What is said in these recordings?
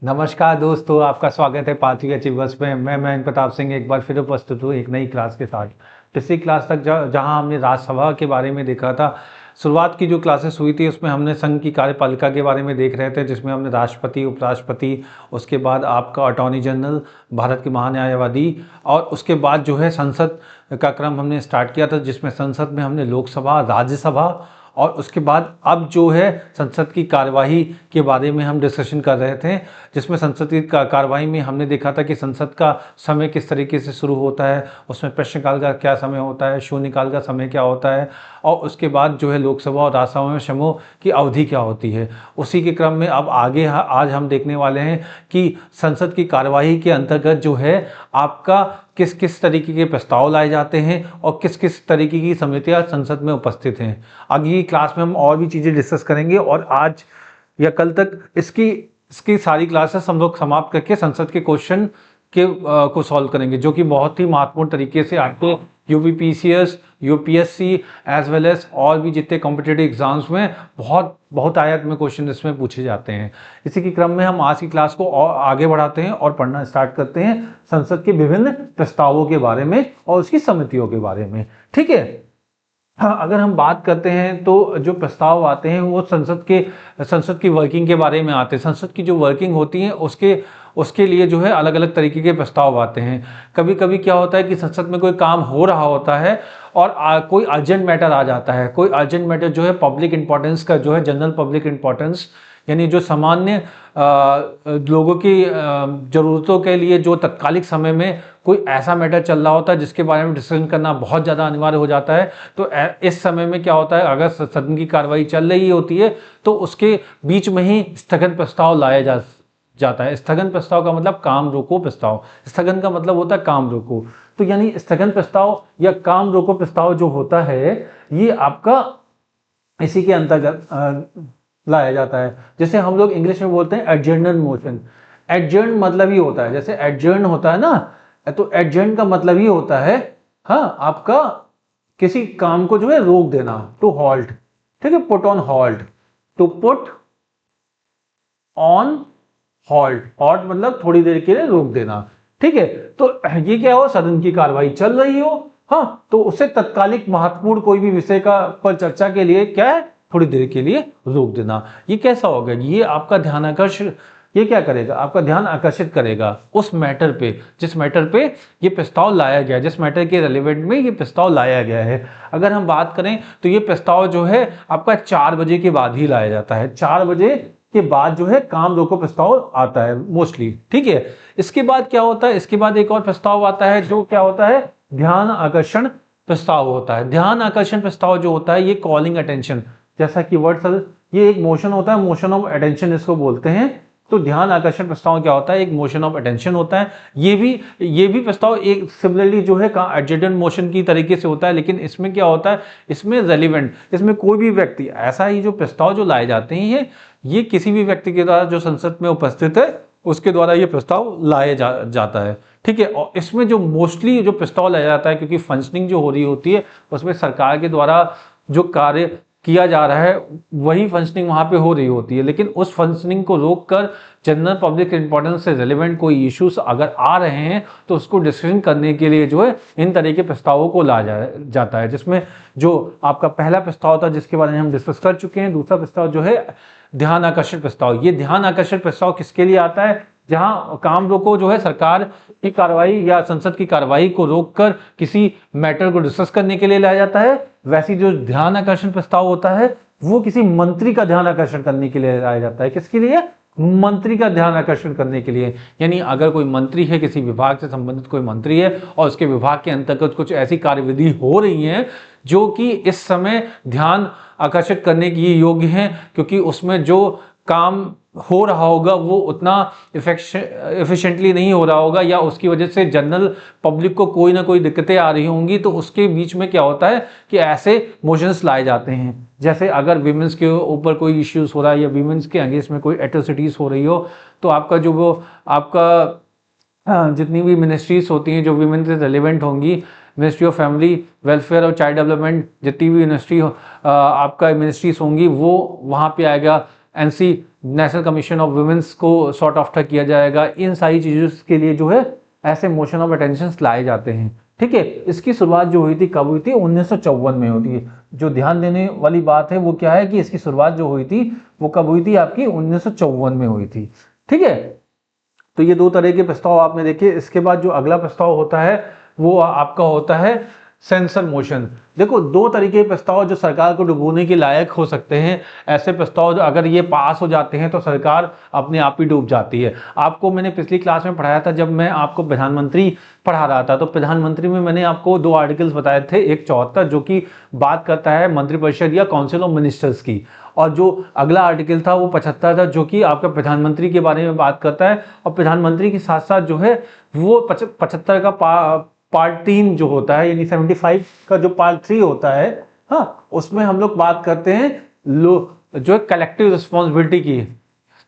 नमस्कार दोस्तों, आपका स्वागत है पांचवी अचीवर्स में। मैं मयंक प्रताप सिंह एक बार फिर उपस्थित हूँ एक नई क्लास के साथ। पिछली क्लास तक जहां हमने राज्यसभा के बारे में देखा था, शुरुआत की जो क्लासेस हुई थी उसमें हमने संघ की कार्यपालिका के बारे में देख रहे थे, जिसमें हमने राष्ट्रपति, उपराष्ट्रपति, उसके बाद आपका अटॉर्नी जनरल, भारत के महान्यायवादी, और उसके बाद जो है संसद का क्रम हमने स्टार्ट किया था, जिसमें संसद में हमने लोकसभा, राज्यसभा और उसके बाद अब जो है संसद की कार्यवाही के बारे में हम डिस्कशन कर रहे थे, जिसमें संसद की कार्यवाही में हमने देखा था कि संसद का समय किस तरीके से शुरू होता है, उसमें प्रश्नकाल का क्या समय होता है, शून्यकाल का समय क्या होता है, और उसके बाद जो है लोकसभा और राज्यसभा में समूह की अवधि क्या होती है। उसी के क्रम में अब आगे आज हम देखने वाले हैं कि संसद की कार्यवाही के अंतर्गत जो है आपका किस किस तरीके के प्रस्ताव लाए जाते हैं और किस किस तरीके की समितियां संसद में उपस्थित हैं। अगली क्लास में हम और भी चीज़ें डिस्कस करेंगे और आज या कल तक इसकी सारी क्लासेस हम लोग समाप्त करके संसद के क्वेश्चन को सॉल्व करेंगे, जो कि बहुत ही महत्वपूर्ण तरीके से आपको UPPCS, UPSC as well as और भी जितने कॉम्पिटिटिव एग्जाम्स में बहुत आयत में क्वेश्चन इसमें पूछे जाते हैं। इसी के क्रम में हम आज की क्लास को और आगे बढ़ाते हैं और पढ़ना स्टार्ट करते हैं संसद के विभिन्न प्रस्तावों के बारे में और उसकी समितियों के बारे में। ठीक है। हाँ, अगर हम बात करते हैं तो जो प्रस्ताव आते हैं वो संसद की वर्किंग के बारे में आते हैं। संसद की जो वर्किंग होती है उसके लिए जो है अलग अलग तरीके के प्रस्ताव आते हैं। कभी कभी क्या होता है कि संसद में कोई काम हो रहा होता है और कोई अर्जेंट मैटर आ जाता है। कोई अर्जेंट मैटर जो है पब्लिक इंपॉर्टेंस का, जो है जनरल पब्लिक इंपॉर्टेंस, यानी जो सामान्य लोगों की ज़रूरतों के लिए जो तत्कालिक समय में कोई ऐसा मैटर चल रहा होता है जिसके बारे में डिस्कशन करना बहुत ज़्यादा अनिवार्य हो जाता है। तो इस समय में क्या होता है, अगर सदन की कार्रवाई चल रही होती है तो उसके बीच में ही स्थगन प्रस्ताव लाया जाता है। स्थगन प्रस्ताव का मतलब काम रोको प्रस्ताव। स्थगन का मतलब होता है काम रोको। तो यानी स्थगन प्रस्ताव या काम रोको प्रस्ताव जो होता है ये आपका इसी के अंतर्गत लाया जाता है। जैसे हम लोग इंग्लिश में बोलते हैं एडजर्नमेंट मोशन। एडजर्न मतलब ही होता है, जैसे एडजर्न होता है ना, तो एडजर्न का मतलब ही होता है हाँ आपका किसी काम को जो है रोक देना, टू हॉल्ट। ठीक है, put on halt, to put on halt. Halt मतलब थोड़ी देर के लिए रोक देना। ठीक है, तो ये क्या हो, सदन की कार्रवाई चल रही हो, हाँ, तो उससे तत्कालिक महत्वपूर्ण कोई भी विषय का पर चर्चा के लिए क्या है, थोड़ी देर के लिए रोक देना। ये कैसा होगा, ये आपका ध्यान आकर्षण, ये क्या करेगा, आपका ध्यान आकर्षित करेगा उस मैटर पे जिस मैटर पे ये प्रस्ताव लाया गया है, जिस मैटर के रेलेवेंट में ये प्रस्ताव लाया गया है। अगर हम बात करें तो ये प्रस्ताव जो है आपका 4 बजे के बाद ही लाया जाता है। 4 बजे के बाद जो है काम रोको प्रस्ताव आता है मोस्टली। ठीक है, इसके बाद क्या होता है, इसके बाद एक और प्रस्ताव आता है जो क्या होता है, ध्यान आकर्षण प्रस्ताव होता है। ध्यान आकर्षण प्रस्ताव जो होता है ये कॉलिंग अटेंशन, जैसा कि वर्ड, ये एक मोशन होता है, मोशन ऑफ अटेंशन इसको बोलते हैं। तो ध्यान आकर्षण प्रस्ताव क्या होता है, एक मोशन ऑफ अटेंशन होता है। ये भी प्रस्ताव एक सिमिलरली जो है एडजर्नमेंट मोशन की तरीके से होता है, लेकिन इसमें क्या होता है, इसमें रेलिवेंट, इसमें कोई भी व्यक्ति, ऐसा ही जो प्रस्ताव जो लाए जाते हैं ये किसी भी व्यक्ति के द्वारा जो संसद में उपस्थित है उसके द्वारा ये प्रस्ताव लाया जाता है। ठीक है, और इसमें जो मोस्टली जो प्रस्ताव लाया जाता है, क्योंकि फंक्शनिंग जो हो रही होती है उसमें सरकार के द्वारा जो कार्य किया जा रहा है वही फंक्शनिंग वहां पे हो रही होती है, लेकिन उस फंक्शनिंग को रोककर जनरल पब्लिक इंपॉर्टेंस से रिलेवेंट कोई इश्यूज अगर आ रहे हैं तो उसको डिस्कशन करने के लिए जो है इन तरह के प्रस्तावों को लाया जाता है। जिसमें जो आपका पहला प्रस्ताव था जिसके बारे में हम डिस्कस कर चुके हैं, दूसरा प्रस्ताव जो है ध्यान आकर्षण प्रस्ताव। ये ध्यान आकर्षण प्रस्ताव किसके लिए आता है, जहां काम रोको जो है सरकार की कार्रवाई या संसद की कार्रवाई को रोककर किसी मैटर को डिस्कस करने के लिए लाया जाता है। वैसे जो ध्यान आकर्षण प्रस्ताव होता है वो किसी मंत्री का ध्यान आकर्षण करने के लिए लाया जाता है। किसके लिए, मंत्री का ध्यान आकर्षण करने के लिए। यानी अगर कोई मंत्री है, किसी विभाग से संबंधित कोई मंत्री है और उसके विभाग के अंतर्गत कुछ ऐसी कार्यविधि हो रही है जो कि इस समय ध्यान आकर्षित करने की योग्य है, क्योंकि उसमें जो काम हो रहा होगा वो उतना एफिशिएंटली नहीं हो रहा होगा या उसकी वजह से जनरल पब्लिक को कोई ना कोई दिक्कतें आ रही होंगी, तो उसके बीच में क्या होता है कि ऐसे मोशंस लाए जाते हैं। जैसे अगर विमेंस के ऊपर कोई इश्यूज हो रहा है या विमेंस के अगेंस्ट में कोई एट्रोसिटीज हो रही हो, तो आपका जो वो आपका जितनी भी मिनिस्ट्रीज होती हैं जो विमेन से रेलिवेंट होंगी, मिनिस्ट्री ऑफ फैमिली वेलफेयर और चाइल्ड डेवलपमेंट, जितनी भी मिनिस्ट्री आपका मिनिस्ट्रीज होंगी वो वहाँ पे आएगा। NC National Commission of Womens को सॉर्ट आफ्टर किया जाएगा। इन सारी चीज़ों के लिए जो है ऐसे मोशन ऑफ अटेंशन लाए जाते हैं। ठीक है, इसकी शुरुआत जो हुई थी कब हुई थी? 1954 में होती है। जो ध्यान देने वाली बात है वो क्या है कि इसकी शुरुआत जो हुई थी वो कब हुई थी आपकी? 1954 में हुई थी। ठीक है, तो ये दो तरह के प्रस्ताव आपने देखे। इसके बाद जो अगला प्रस्ताव होता है वो आपका होता है सेंसर मोशन। देखो, दो तरीके के प्रस्ताव जो सरकार को डुबोने के लायक हो सकते हैं। ऐसे प्रस्ताव जो अगर ये पास हो जाते हैं तो सरकार अपने आप ही डूब जाती है। आपको मैंने पिछली क्लास में पढ़ाया था, जब मैं आपको प्रधानमंत्री पढ़ा रहा था, तो प्रधानमंत्री में मैंने आपको दो आर्टिकल्स बताए थे। एक 74 जो कि बात करता है मंत्रिपरिषद या काउंसिल ऑफ मिनिस्टर्स की, और जो अगला आर्टिकल था वो 75 था जो कि आपका प्रधानमंत्री के बारे में बात करता है। और प्रधानमंत्री के साथ साथ जो है वो 75 का पार्ट 3 जो होता है, यानी 75 का जो पार्ट 3 होता है, हाँ, उसमें हम लोग बात करते हैं जो है कलेक्टिव रिस्पॉन्सिबिलिटी की।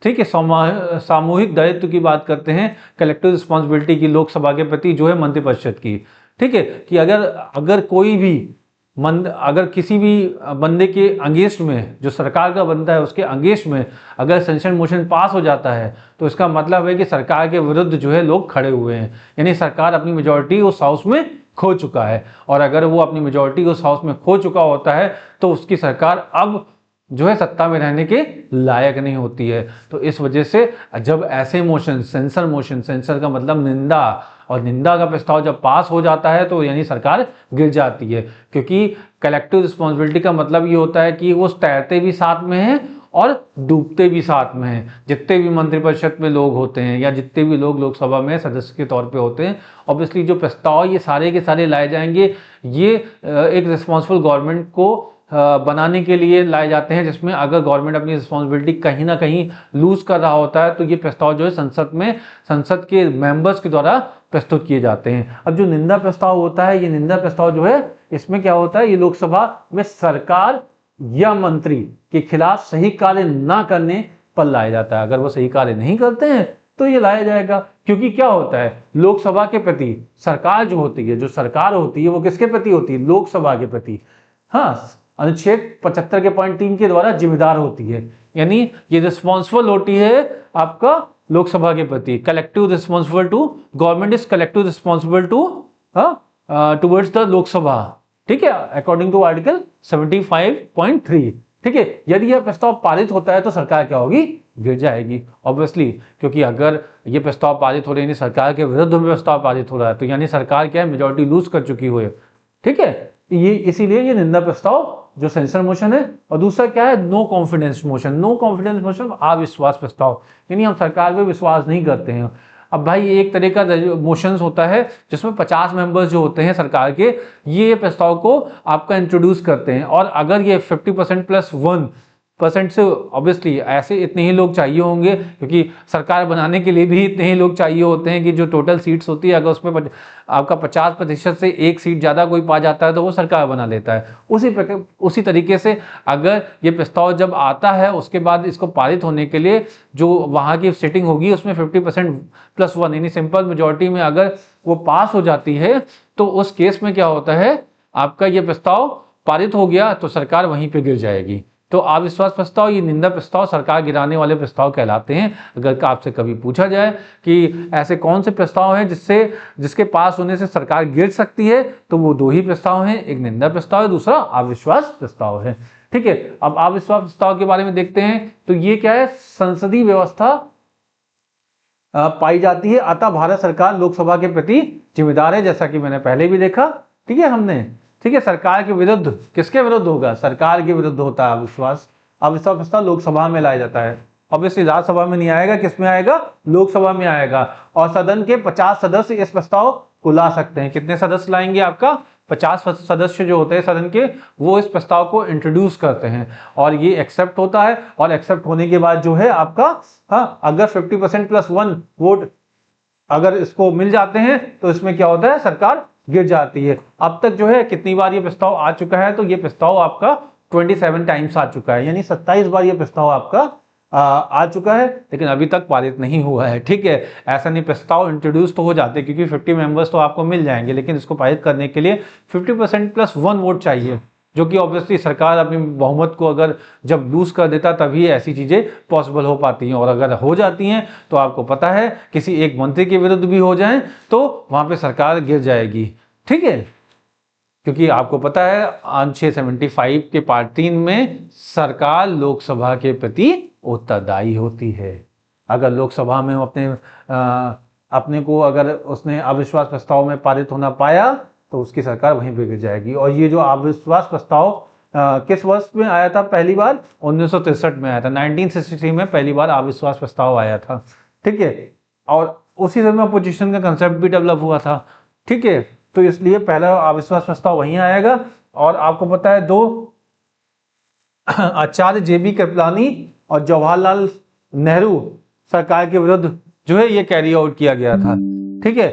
ठीक है, सामूहिक दायित्व की बात करते हैं, कलेक्टिव रिस्पॉन्सिबिलिटी की लोकसभा के प्रति जो है मंत्रिपरिषद की। ठीक है, कि अगर कोई भी अगर किसी भी बंदे के अगेंस्ट में, जो सरकार का बंदा है उसके अगेंस्ट में अगर सेंशन मोशन पास हो जाता है तो इसका मतलब है कि सरकार के विरुद्ध जो है लोग खड़े हुए हैं, यानी सरकार अपनी मेजॉरिटी उस हाउस में खो चुका है। और अगर वो अपनी मेजॉरिटी उस हाउस में खो चुका होता है तो उसकी सरकार अब जो है सत्ता में रहने के लायक नहीं होती है। तो इस वजह से जब ऐसे मोशन, सेंसर का मतलब निंदा, और निंदा का प्रस्ताव जब पास हो जाता है तो यानी सरकार गिर जाती है। क्योंकि कलेक्टिव रिस्पॉन्सिबिलिटी का मतलब ये होता है कि वो तैरते भी साथ में हैं और डूबते भी साथ में हैं। जितने भी मंत्रिपरिषद में लोग होते हैं या जितने भी लोग लोकसभा में सदस्य के तौर पे होते हैं, ऑब्वियसली जो प्रस्ताव ये सारे के सारे लाए जाएंगे, ये एक रिस्पॉन्सिबल गवर्नमेंट को बनाने के लिए लाए जाते हैं, जिसमें अगर गवर्नमेंट अपनी रिस्पॉन्सिबिलिटी कहीं ना कहीं लूज कर रहा होता है तो ये प्रस्ताव जो है संसद के मेंबर्स के द्वारा प्रस्तुत किए जाते हैं। अब जो निंदा प्रस्ताव होता है, ये निंदा प्रस्ताव जो है इसमें क्या होता है, ये लोकसभा में सरकार या मंत्री के खिलाफ सही कार्य ना करने पर लाया जाता है। अगर वो सही कार्य नहीं करते हैं तो ये लाया जाएगा। क्योंकि क्या होता है, लोकसभा के प्रति सरकार जो होती है, जो सरकार होती है वो किसके प्रति होती है? लोकसभा के प्रति, हाँ, अनुच्छेद 75 के पॉइंट 3 के द्वारा जिम्मेदार होती है। यानी ये रिस्पॉन्सिबल होती है आपका लोकसभा के प्रति। Collective responsible to government is collective responsible to towards the Lok Sabha. ठीक है, अकॉर्डिंग टू आर्टिकल 75.3। ठीक है, यदि यह प्रस्ताव पारित होता है तो सरकार क्या होगी? गिर जाएगी, ऑब्वियसली। क्योंकि अगर ये प्रस्ताव पारित हो रहे हैं, सरकार के विरुद्ध में प्रस्ताव पारित हो रहा है, तो यानी सरकार क्या है? मेजॉरिटी लूज कर चुकी हुई है। ठीक है, ये इसीलिए ये निंदा प्रस्ताव जो सेंसर मोशन है। और दूसरा क्या है? No confidence motion. No confidence motion अविश्वास प्रस्ताव, यानी हम सरकार पे विश्वास नहीं करते हैं। अब भाई एक तरह का मोशंस होता है जिसमें 50 मेंबर्स जो होते हैं सरकार के, ये प्रस्ताव को आपका इंट्रोड्यूस करते हैं। और अगर ये 50% + 1% से, ऑब्वियसली ऐसे इतने ही लोग चाहिए होंगे, क्योंकि सरकार बनाने के लिए भी इतने ही लोग चाहिए होते हैं कि जो टोटल सीट्स होती है, अगर उसमें आपका 50% से एक सीट ज़्यादा कोई पा जाता है तो वो सरकार बना लेता है। उसी तरीके से अगर ये प्रस्ताव जब आता है उसके बाद इसको पारित होने के लिए जो वहाँ की सिटिंग होगी उसमें 50% + 1 यानी सिंपल मेजॉरिटी में अगर वो पास हो जाती है तो उस केस में क्या होता है, आपका ये प्रस्ताव पारित हो गया तो सरकार वहीं पर गिर जाएगी। तो अविश्वास प्रस्ताव, ये निंदा प्रस्ताव, सरकार गिराने वाले प्रस्ताव कहलाते हैं। अगर आपसे कभी पूछा जाए कि ऐसे कौन से प्रस्ताव हैं जिसके पास होने से सरकार गिर सकती है, तो वो दो ही प्रस्ताव हैं, एक निंदा प्रस्ताव है, दूसरा अविश्वास प्रस्ताव है। ठीक है, अब अविश्वास प्रस्ताव के बारे में देखते हैं। तो ये क्या है? संसदीय व्यवस्था पाई जाती है, अतः भारत सरकार लोकसभा के प्रति जिम्मेदार है, जैसा कि मैंने पहले भी देखा। ठीक है, हमने, ठीक है, सरकार के विरुद्ध, किसके विरुद्ध होगा? सरकार के विरुद्ध होता है अविश्वास प्रस्ताव, लोकसभा में लाया जाता है। ऑब्वियसली राज्यसभा में नहीं आएगा, किस में आएगा? लोकसभा में आएगा। और सदन के 50 सदस्य इस प्रस्ताव को ला सकते हैं। कितने सदस्य लाएंगे? आपका 50 सदस्य जो होते हैं सदन के, वो इस प्रस्ताव को इंट्रोड्यूस करते हैं और ये एक्सेप्ट होता है। और एक्सेप्ट होने के बाद जो है आपका, हाँ, अगर 50% + 1 वोट अगर इसको मिल जाते हैं तो इसमें क्या होता है? सरकार गिर जाती है। अब तक जो है कितनी बार ये प्रस्ताव आ चुका है? तो ये प्रस्ताव आपका 27 टाइम्स आ चुका है, यानी 27 बार ये प्रस्ताव आपका आ चुका है, लेकिन अभी तक पारित नहीं हुआ है। ठीक है, ऐसा नहीं, प्रस्ताव इंट्रोड्यूस तो हो जाते हैं क्योंकि 50 मेंबर्स तो आपको मिल जाएंगे, लेकिन इसको पारित करने के लिए 50% + 1 वोट चाहिए, जो कि ऑब्वियसली सरकार अपनी बहुमत को अगर जब लूज कर देता तभी ऐसी चीजें पॉसिबल हो पाती हैं, और अगर हो जाती हैं तो आपको पता है किसी एक मंत्री के विरुद्ध भी हो जाए तो वहां पे सरकार गिर जाएगी। ठीक है, क्योंकि आपको पता है अनुच्छेद 75 के पार्ट 3 में सरकार लोकसभा के प्रति उत्तरदायी होती है। अगर लोकसभा में अपने को अगर उसने अविश्वास प्रस्ताव में पारित होना पाया तो उसकी सरकार वहीं पे गिर जाएगी। और ये जो अविश्वास प्रस्ताव किस वर्ष में आया था? पहली बार 1963 में आया था। 1963 में पहली बार अविश्वास प्रस्ताव आया था। ठीक है, और उसी समय अपोजिशन का कंसेप्ट भी डेवलप हुआ था। ठीक है, तो इसलिए पहला अविश्वास प्रस्ताव वहीं आएगा। और आपको पता है दो आचार्य JB कृपलानी और जवाहरलाल नेहरू सरकार के विरुद्ध जो है ये कैरी आउट किया गया था। ठीक है,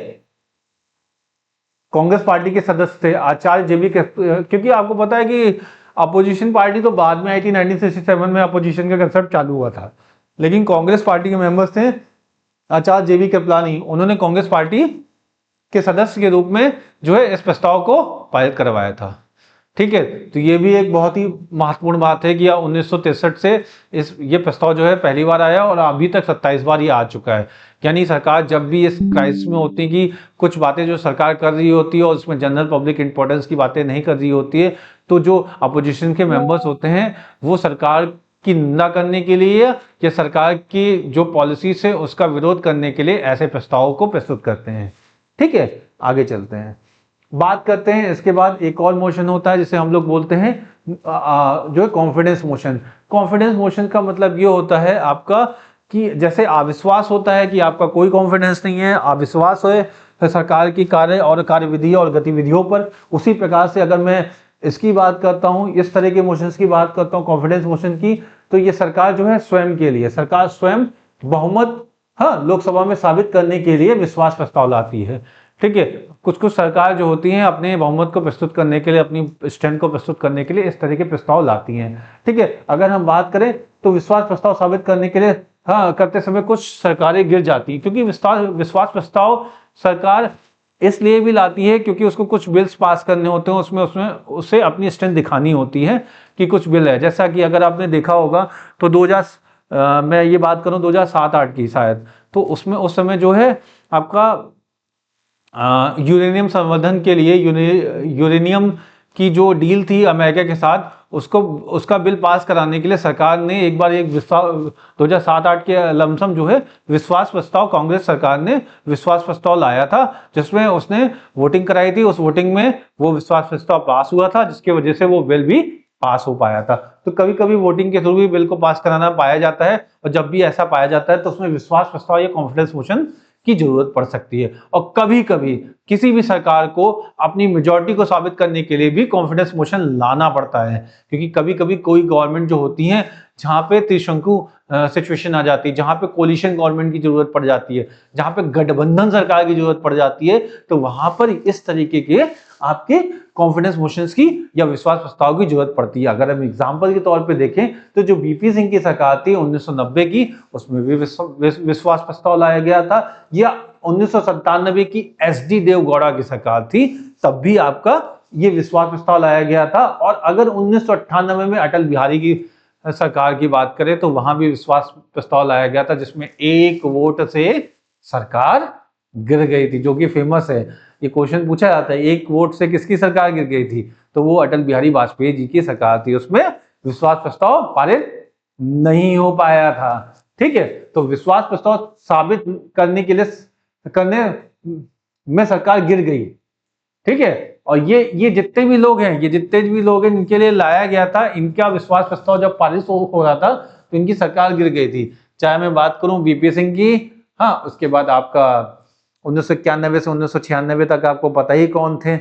कांग्रेस पार्टी के सदस्य थे आचार्य JB, क्योंकि आपको पता है कि अपोजिशन पार्टी तो बाद में आई थी। 1967 में अपोजिशन का कंसेप्ट चालू हुआ था, लेकिन कांग्रेस पार्टी के मेंबर्स थे आचार्य JB कृपलानी। उन्होंने कांग्रेस पार्टी के सदस्य के रूप में जो है इस प्रस्ताव को पारित करवाया था। ठीक है, तो ये भी एक बहुत ही महत्वपूर्ण बात है कि 1963 से ये प्रस्ताव जो है पहली बार आया और अभी तक 27 बार ये आ चुका है। यानी सरकार जब भी इस क्राइसिस में होती है कि कुछ बातें जो सरकार कर रही होती है और उसमें जनरल पब्लिक इंपॉर्टेंस की बातें नहीं कर रही होती है, तो जो अपोजिशन के मेंबर्स होते हैं वो सरकार की निंदा करने के लिए या सरकार की जो पॉलिसीज है उसका विरोध करने के लिए ऐसे प्रस्तावों को प्रस्तुत करते हैं। ठीक है, आगे चलते हैं, बात करते हैं। इसके बाद एक और मोशन होता है जिसे हम लोग बोलते हैं जो है कॉन्फिडेंस मोशन। कॉन्फिडेंस मोशन का मतलब ये होता है आपका कि जैसे अविश्वास होता है कि आपका कोई कॉन्फिडेंस नहीं है, अविश्वास है सरकार की कार्य और कार्यविधि और गतिविधियों पर, उसी प्रकार से अगर मैं इसकी बात करता हूं, इस तरह के मोशंस की बात करता हूं कॉन्फिडेंस मोशन की, तो ये सरकार जो है स्वयं के लिए, सरकार स्वयं बहुमत लोकसभा में साबित करने के लिए विश्वास प्रस्ताव लाती है। ठीक है, कुछ कुछ सरकार जो होती हैं अपने बहुमत को प्रस्तुत करने के लिए, अपनी स्टैंड को प्रस्तुत करने के लिए इस तरह के प्रस्ताव लाती हैं। ठीक है, अगर हम बात करें तो विश्वास प्रस्ताव साबित करने के लिए करते समय कुछ सरकारें गिर जाती हैं, क्योंकि विश्वास प्रस्ताव सरकार इसलिए भी लाती है क्योंकि उसको कुछ बिल्स पास करने होते हैं, उसमें उसे अपनी स्ट्रेंथ दिखानी होती है कि कुछ बिल है। जैसा कि अगर आपने देखा होगा तो मैं ये बात करूं 2007-8 की शायद, तो उसमें उस समय जो है आपका यूरेनियम संवर्धन के लिए यूरेनियम की जो डील थी अमेरिका के साथ, उसका बिल पास कराने के लिए सरकार ने एक बार 2007-8 के लमसम जो है विश्वास प्रस्ताव, कांग्रेस सरकार ने विश्वास प्रस्ताव लाया था जिसमें उसने वोटिंग कराई थी। उस वोटिंग में वो विश्वास प्रस्ताव पास हुआ था, जिसकी वजह से वो बिल भी पास हो पाया था। तो कभी कभी वोटिंग के थ्रू भी बिल को पास कराना पाया जाता है, और जब भी ऐसा पाया जाता है तो उसमें विश्वास प्रस्ताव या कॉन्फिडेंस मोशन की जरूरत पड़ सकती है। और कभी कभी किसी भी सरकार को अपनी मेजॉरिटी को साबित करने के लिए भी कॉन्फिडेंस मोशन लाना पड़ता है, क्योंकि कभी कभी कोई गवर्नमेंट जो होती है जहां पे त्रिशंकु सिचुएशन आ जाती है, जहां पे कोलिशन गवर्नमेंट की जरूरत पड़ जाती है, जहां पे गठबंधन सरकार की जरूरत पड़ जाती है, तो वहां पर इस तरीके के आपके कॉन्फिडेंस मोशंस की या विश्वास प्रस्ताव की जरूरत पड़ती है। अगर हम एग्जांपल के तौर पे देखें तो जो बीपी सिंह की सरकार थी 1990 की, उसमें भी विश्वास प्रस्ताव लाया गया था, या 1997 की SD देवगौड़ा की सरकार थी, तब भी आपका ये विश्वास प्रस्ताव लाया गया था। और अगर 1998 में अटल बिहारी की सरकार की बात करें तो वहां भी विश्वास प्रस्ताव लाया गया था, जिसमें एक वोट से सरकार गिर गई थी, जो कि फेमस है। ये क्वेश्चन पूछा जाता है, एक वोट से किसकी सरकार गिर गई थी, तो वो अटल बिहारी वाजपेयी जी की सरकार थी, उसमें विश्वास प्रस्ताव पारित नहीं हो पाया था। ठीक है, तो विश्वास प्रस्ताव साबित करने में सरकार गिर गई। ठीक है, और ये जितने भी लोग हैं इनके लिए लाया गया था, इनका विश्वास प्रस्ताव जब पारित हो रहा था तो इनकी सरकार गिर गई थी। चाहे मैं बात करूं बीपी सिंह की, उसके बाद आपका 1991 से 1996 तक आपको पता ही कौन थे,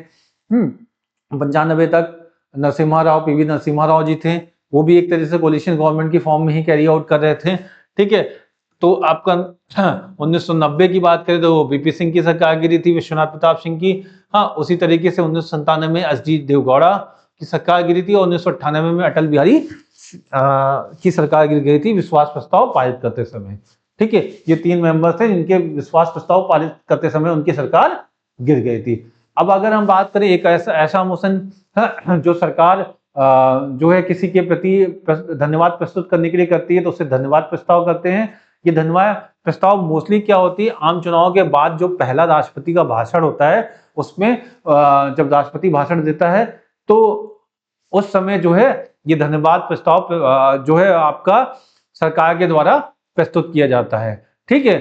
95 तक PV नरसिम्हा राव जी थे, वो भी एक तरह से कोलिशन गवर्नमेंट की फॉर्म में ही कैरी आउट कर रहे थे। ठीक है, तो आपका 1990 की बात करें तो बीपी सिंह की सरकार गिरी थी, विश्वनाथ प्रताप सिंह की। उसी तरीके से 1997 में SD देवगौड़ा की सरकार गिरी थी, और 1998 में अटल बिहारी की सरकार गिर गई थी विश्वास प्रस्ताव पारित करते समय। ठीक है, ये 3 मेंबर्स थे जिनके विश्वास प्रस्ताव पारित करते समय उनकी सरकार गिर गई थी। अब अगर हम बात करें एक ऐसा मोशन जो सरकार जो है किसी के प्रति धन्यवाद प्रस्तुत करने के लिए करती है तो उससे धन्यवाद प्रस्ताव करते हैं। ये धन्यवाद प्रस्ताव मोस्टली क्या होती है, आम चुनाव के बाद जो पहला राष्ट्रपति का भाषण होता है उसमें जब राष्ट्रपति भाषण देता है तो उस समय जो है ये धन्यवाद प्रस्ताव जो है आपका सरकार के द्वारा प्रस्तुत किया जाता है। ठीक है,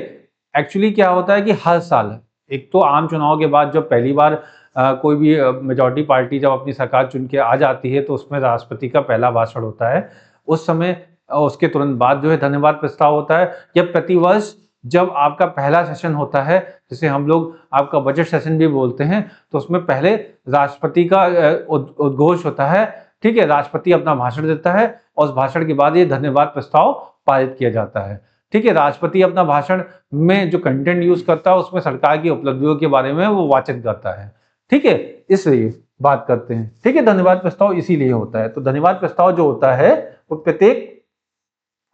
एक्चुअली क्या होता है कि हर साल, एक तो आम चुनाव के बाद जब पहली बार कोई भी मेजॉरिटी पार्टी जब अपनी सरकार चुन के आ जाती है तो उसमें राष्ट्रपति का पहला भाषण होता है। उस समय उसके तुरंत बाद जो है धन्यवाद प्रस्ताव होता है। या प्रतिवर्ष जब आपका पहला सेशन होता है, जिसे हम लोग आपका बजट सेशन भी बोलते हैं, तो उसमें पहले राष्ट्रपति का उद्घोष होता है। ठीक है, राष्ट्रपति अपना भाषण देता है और उस भाषण के बाद ये धन्यवाद प्रस्ताव पारित किया जाता है। ठीक है, राष्ट्रपति अपना भाषण में जो कंटेंट यूज करता है उसमें सरकार की उपलब्धियों के बारे में वो वाचित करता है। ठीक है, इसलिए बात करते हैं। ठीक है, धन्यवाद प्रस्ताव इसीलिए होता है। तो धन्यवाद प्रस्ताव जो होता है वो प्रत्येक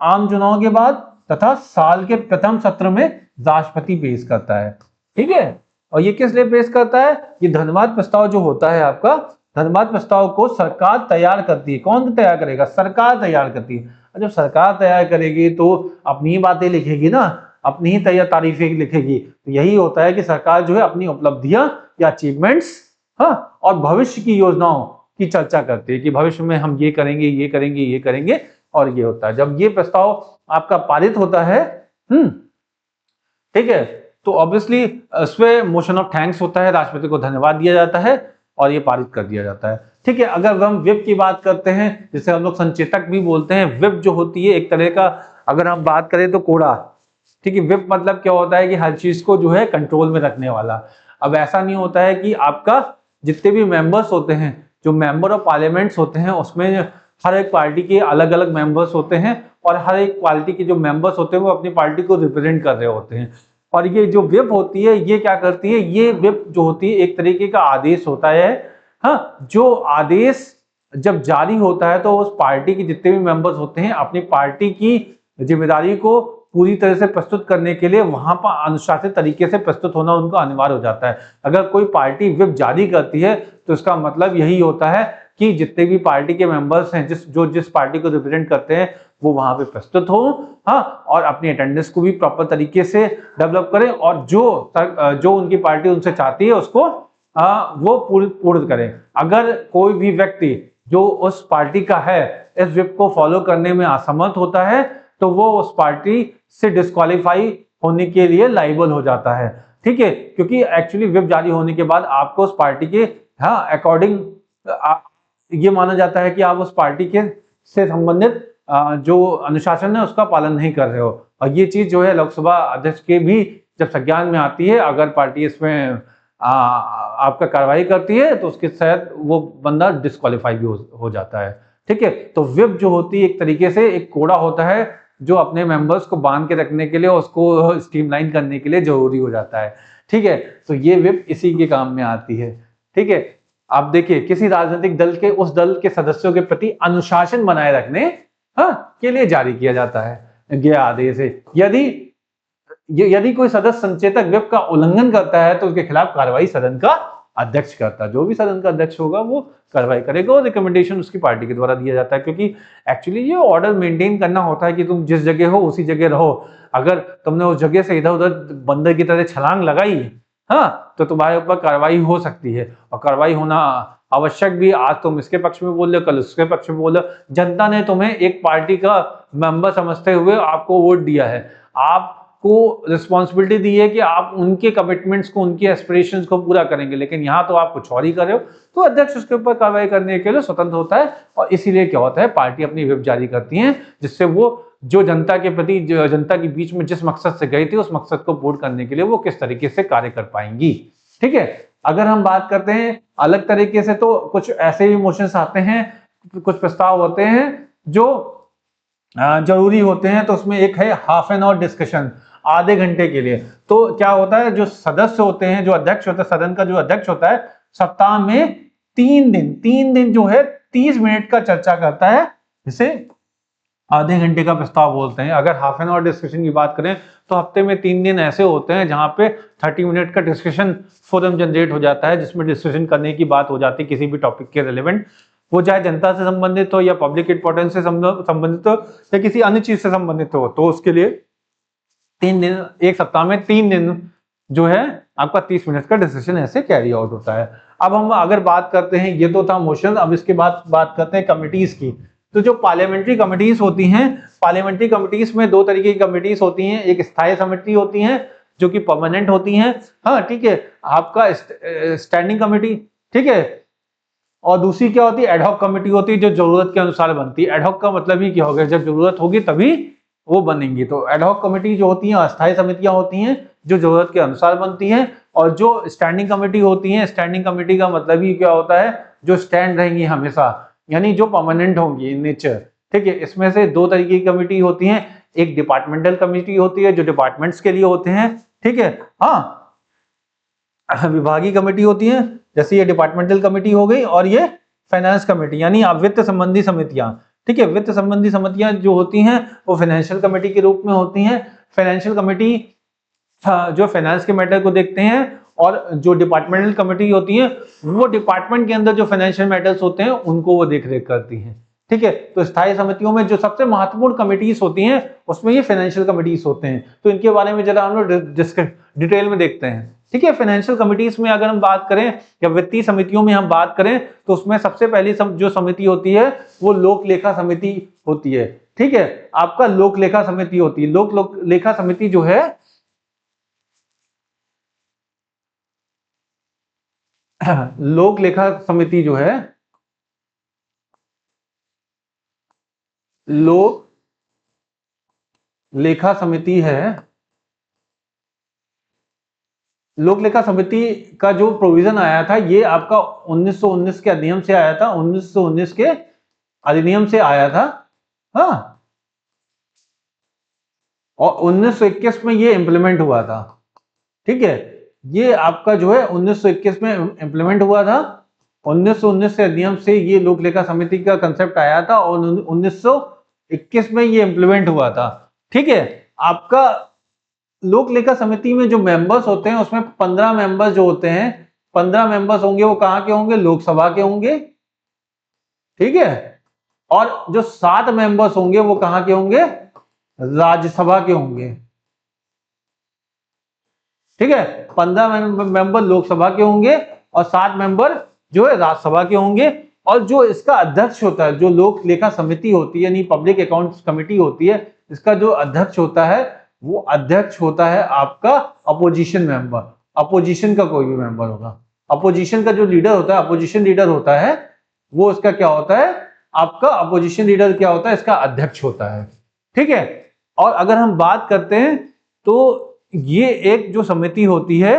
आम चुनाव के बाद तथा साल के प्रथम सत्र में राष्ट्रपति पेश करता है। ठीक है, और ये किस लिए पेश करता है? ये धन्यवाद प्रस्ताव जो होता है आपका, धन्यवाद प्रस्ताव को सरकार तैयार करती है। कौन तैयार करेगा? सरकार तैयार करती है। जब सरकार तैयार करेगी तो अपनी ही बातें लिखेगी ना, अपनी ही तैयार तारीफें लिखेगी। तो यही होता है कि सरकार जो है अपनी उपलब्धियां या अचीवमेंट्स और भविष्य की योजनाओं की चर्चा करती है कि भविष्य में हम ये करेंगे, ये करेंगे, ये करेंगे, और ये होता है। जब ये प्रस्ताव आपका पारित होता है, ठीक है, तो ऑब्वियसली उसमें मोशन ऑफ थैंक्स होता है, राष्ट्रपति को धन्यवाद दिया जाता है और ये पारित कर दिया जाता है। ठीक है, अगर हम विप की बात करते हैं, जिसे हम लोग संचेतक भी बोलते हैं, विप जो होती है एक तरह का, अगर हम बात करें तो कोड़ा। ठीक है, विप मतलब क्या होता है कि हर चीज को जो है कंट्रोल में रखने वाला। अब ऐसा नहीं होता है कि आपका जितने भी मेंबर्स होते हैं, जो मेंबर ऑफ पार्लियामेंट्स होते हैं, उसमें हर एक पार्टी के अलग अलग मेंबर्स होते हैं और हर एक पार्टी के जो मेंबर्स होते हैं वो अपनी पार्टी को रिप्रेजेंट कर रहे होते हैं। और ये जो विप होती है ये क्या करती है? ये विप जो होती है एक तरीके का आदेश होता है। जो आदेश जब जारी होता है तो उस पार्टी के जितने भी मेंबर्स होते हैं अपनी पार्टी की जिम्मेदारी को पूरी तरह से प्रस्तुत करने के लिए वहां पर अनुशासित तरीके से प्रस्तुत होना उनको अनिवार्य हो जाता है। अगर कोई पार्टी विप जारी करती है तो इसका मतलब यही होता है कि जितने भी पार्टी के मेंबर्स हैं, जिस पार्टी को रिप्रेजेंट करते हैं, वो वहां पे प्रस्तुत हो, और अपनी अटेंडेंस को भी प्रॉपर तरीके से डेवलप करें और जो उनकी पार्टी उनसे चाहती है उसको वो पूर्ण करें। अगर कोई भी व्यक्ति जो उस पार्टी का है इस विप को फॉलो करने में असमर्थ होता है तो वो उस पार्टी से डिस्क्वालीफाई होने के लिए लायबल हो जाता है। ठीक है, क्योंकि एक्चुअली विप जारी होने के बाद आपको उस पार्टी के अकॉर्डिंग ये माना जाता है कि आप उस पार्टी के से संबंधित जो अनुशासन है उसका पालन नहीं कर रहे हो। और ये चीज जो है लोकसभा अध्यक्ष के भी जब संज्ञान में आती है, अगर पार्टी इसमें आपका कार्रवाई करती है तो उसके तहत वो बंदा डिस्क्वालीफाई भी हो जाता है। ठीक है, तो विप जो होती है एक तरीके से एक कोड़ा होता है जो अपने मेंबर्स को बांध के रखने के लिए, उसको स्ट्रीमलाइन करने के लिए जरूरी हो जाता है। ठीक है, तो ये विप इसी के काम में आती है। ठीक है, आप देखिए किसी राजनीतिक दल के उस दल के सदस्यों के प्रति अनुशासन बनाए रखने के लिए जारी किया जाता है यह आदेश है। यदि कोई सदस्य संचेतक विप का उल्लंघन करता है तो उसके खिलाफ कार्रवाई सदन का अध्यक्ष करता है। जो भी सदन का अध्यक्ष होगा वो कार्रवाई करेगा और रिकमेंडेशन उसकी पार्टी के द्वारा दिया जाता है, क्योंकि एक्चुअली ये ऑर्डर मेंटेन करना होता है कि तुम जिस जगह हो उसी जगह रहो। अगर तुमने उस जगह से इधर उधर बंदर की तरह छलांग लगाई तो तुम्हारे ऊपर कार्रवाई हो सकती है और कार्रवाई होना आवश्यक भी। आज तुम इसके पक्ष में बोल रहे हो, कल उसके पक्ष में बोल रहे हो। जनता ने तुम्हें एक पार्टी का मेंबर समझते हुए आपको वोट दिया है, आपको रिस्पॉन्सिबिलिटी दी है कि आप उनके कमिटमेंट्स को, उनकी एस्पिरेशंस को पूरा करेंगे, लेकिन यहाँ तो आप कुछ और ही कर रहे हो। तो अध्यक्ष उसके ऊपर कार्रवाई करने के लिए स्वतंत्र होता है और इसीलिए क्या होता है, पार्टी अपनी व्हिप जारी करती है जिससे वो जो जनता के प्रति, जो जनता के बीच में जिस मकसद से गई थी उस मकसद को पूर्ण करने के लिए वो किस तरीके से कार्य कर पाएंगी। ठीक है, अगर हम बात करते हैं अलग तरीके से तो कुछ ऐसे भी मोशंस आते हैं, कुछ प्रस्ताव होते हैं जो जरूरी होते हैं। तो उसमें एक है हाफ एन आवर डिस्कशन, आधे घंटे के लिए। तो क्या होता है, जो सदस्य होते हैं, जो अध्यक्ष होता है, सदन का जो अध्यक्ष होता है, सप्ताह में 3 दिन जो है 30 मिनट का चर्चा करता है, जिसे आधे घंटे का प्रस्ताव बोलते हैं। अगर हाफ एन आवर डिस्कशन की बात करें तो हफ्ते में 3 दिन ऐसे होते हैं जहां पे 30 मिनट का डिस्कशन फोरम जनरेट हो जाता है, जिसमें डिस्कशन करने की बात हो जाती है किसी भी टॉपिक के रिलेवेंट। वो चाहे जनता से संबंधित हो या पब्लिक इंपॉर्टेंस से संबंधित हो या किसी अन्य चीज से संबंधित हो, तो उसके लिए 3 दिन, एक सप्ताह में 3 दिन जो है आपका 30 मिनट का डिस्कशन ऐसे कैरी आउट होता है। अब हम अगर बात करते हैं, ये तो था मोशन, अब इसके बाद बात करते हैं कमिटीज की। तो जो पार्लियामेंट्री कमिटीज होती हैं, पार्लियामेंट्री कमिटीज में 2 तरीके की कमिटीज होती हैं, एक स्थायी समिति होती है जो कि परमानेंट होती हैं, हाँ ठीक है, आपका स्टैंडिंग कमेटी, ठीक है, और दूसरी क्या होती है, एडहॉक कमेटी होती है, जो जरूरत के अनुसार बनती है। एडहॉक का मतलब ही क्या होगा, जब जरूरत होगी तभी वो बनेंगी। तो एडहॉक कमेटी जो होती है, अस्थायी समितियां होती हैं जो जरूरत के अनुसार बनती हैं, और जो स्टैंडिंग कमेटी होती है, स्टैंडिंग कमेटी का मतलब ही क्या होता है, जो स्टैंड रहेंगी हमेशा, यानी जो परमानेंट होंगी इन नेचर, ठीक है। इसमें से 2 तरीके की कमेटी होती है, एक डिपार्टमेंटल कमेटी होती है जो डिपार्टमेंट्स के लिए होते हैं, ठीक है, हाँ, विभागीय कमेटी होती है, जैसे ये डिपार्टमेंटल कमेटी हो गई, और ये फाइनेंस कमेटी यानी वित्त संबंधी समितियां, ठीक है। वित्त संबंधी समितियां जो होती हैं वो फाइनेंशियल कमेटी के रूप में होती हैं। फाइनेंशियल कमेटी जो फाइनेंस के मैटर को देखते हैं, और जो डिपार्टमेंटल कमेटी होती है वो डिपार्टमेंट के अंदर जो फाइनेंशियल मैटर्स होते हैं उनको वो देख रेख करती हैं, ठीक है। तो स्थायी समितियों में जो सबसे महत्वपूर्ण कमिटीज होती हैं उसमें ये फाइनेंशियल कमिटीज होते हैं। तो इनके बारे में जरा हम लोग डिटेल में देखते हैं, ठीक है। फाइनेंशियल कमिटीज में अगर हम बात करें या वित्तीय समितियों में हम बात करें, तो उसमें सबसे पहली जो समिति होती है वो लोक लेखा समिति होती है, ठीक है। आपका लोक लेखा समिति होती है। लोक लेखा समिति जो है लोक लेखा समिति जो है, लोक लेखा समिति है, लोक लेखा समिति का जो प्रोविजन आया था ये आपका 1919 के अधिनियम से आया था, 1919 के अधिनियम से आया था, हाँ, और 1921 में ये इंप्लीमेंट हुआ था, ठीक है। ये आपका जो है 1921 में इंप्लीमेंट हुआ था। 1919 के अधिनियम से ये लोक लेखा समिति का कंसेप्ट आया था और 1921 में ये इंप्लीमेंट हुआ था, ठीक है। आपका लोक लेखा समिति में जो मेंबर्स होते हैं उसमें 15 मेंबर्स जो होते हैं, 15 मेंबर्स होंगे वो कहां के होंगे, लोकसभा के होंगे, ठीक है। और जो 7 मेंबर्स होंगे वो कहां के होंगे, राज्यसभा के होंगे, ठीक है। 15 मेंबर लोकसभा के होंगे और 7 मेंबर जो है राज्यसभा के होंगे। और जो इसका अध्यक्ष होता है, जो लोक लेखा समिति होती है यानी पब्लिक अकाउंट्स कमेटी होती है, इसका जो अध्यक्ष होता है वो अध्यक्ष होता है आपका अपोजिशन मेंबर, अपोजिशन का कोई भी मेंबर होगा। अपोजिशन का जो लीडर होता है, अपोजिशन लीडर होता है, वो इसका क्या होता है, आपका अपोजिशन लीडर क्या होता है, इसका अध्यक्ष होता है, ठीक है। और अगर हम बात करते हैं तो ये एक जो समिति होती है,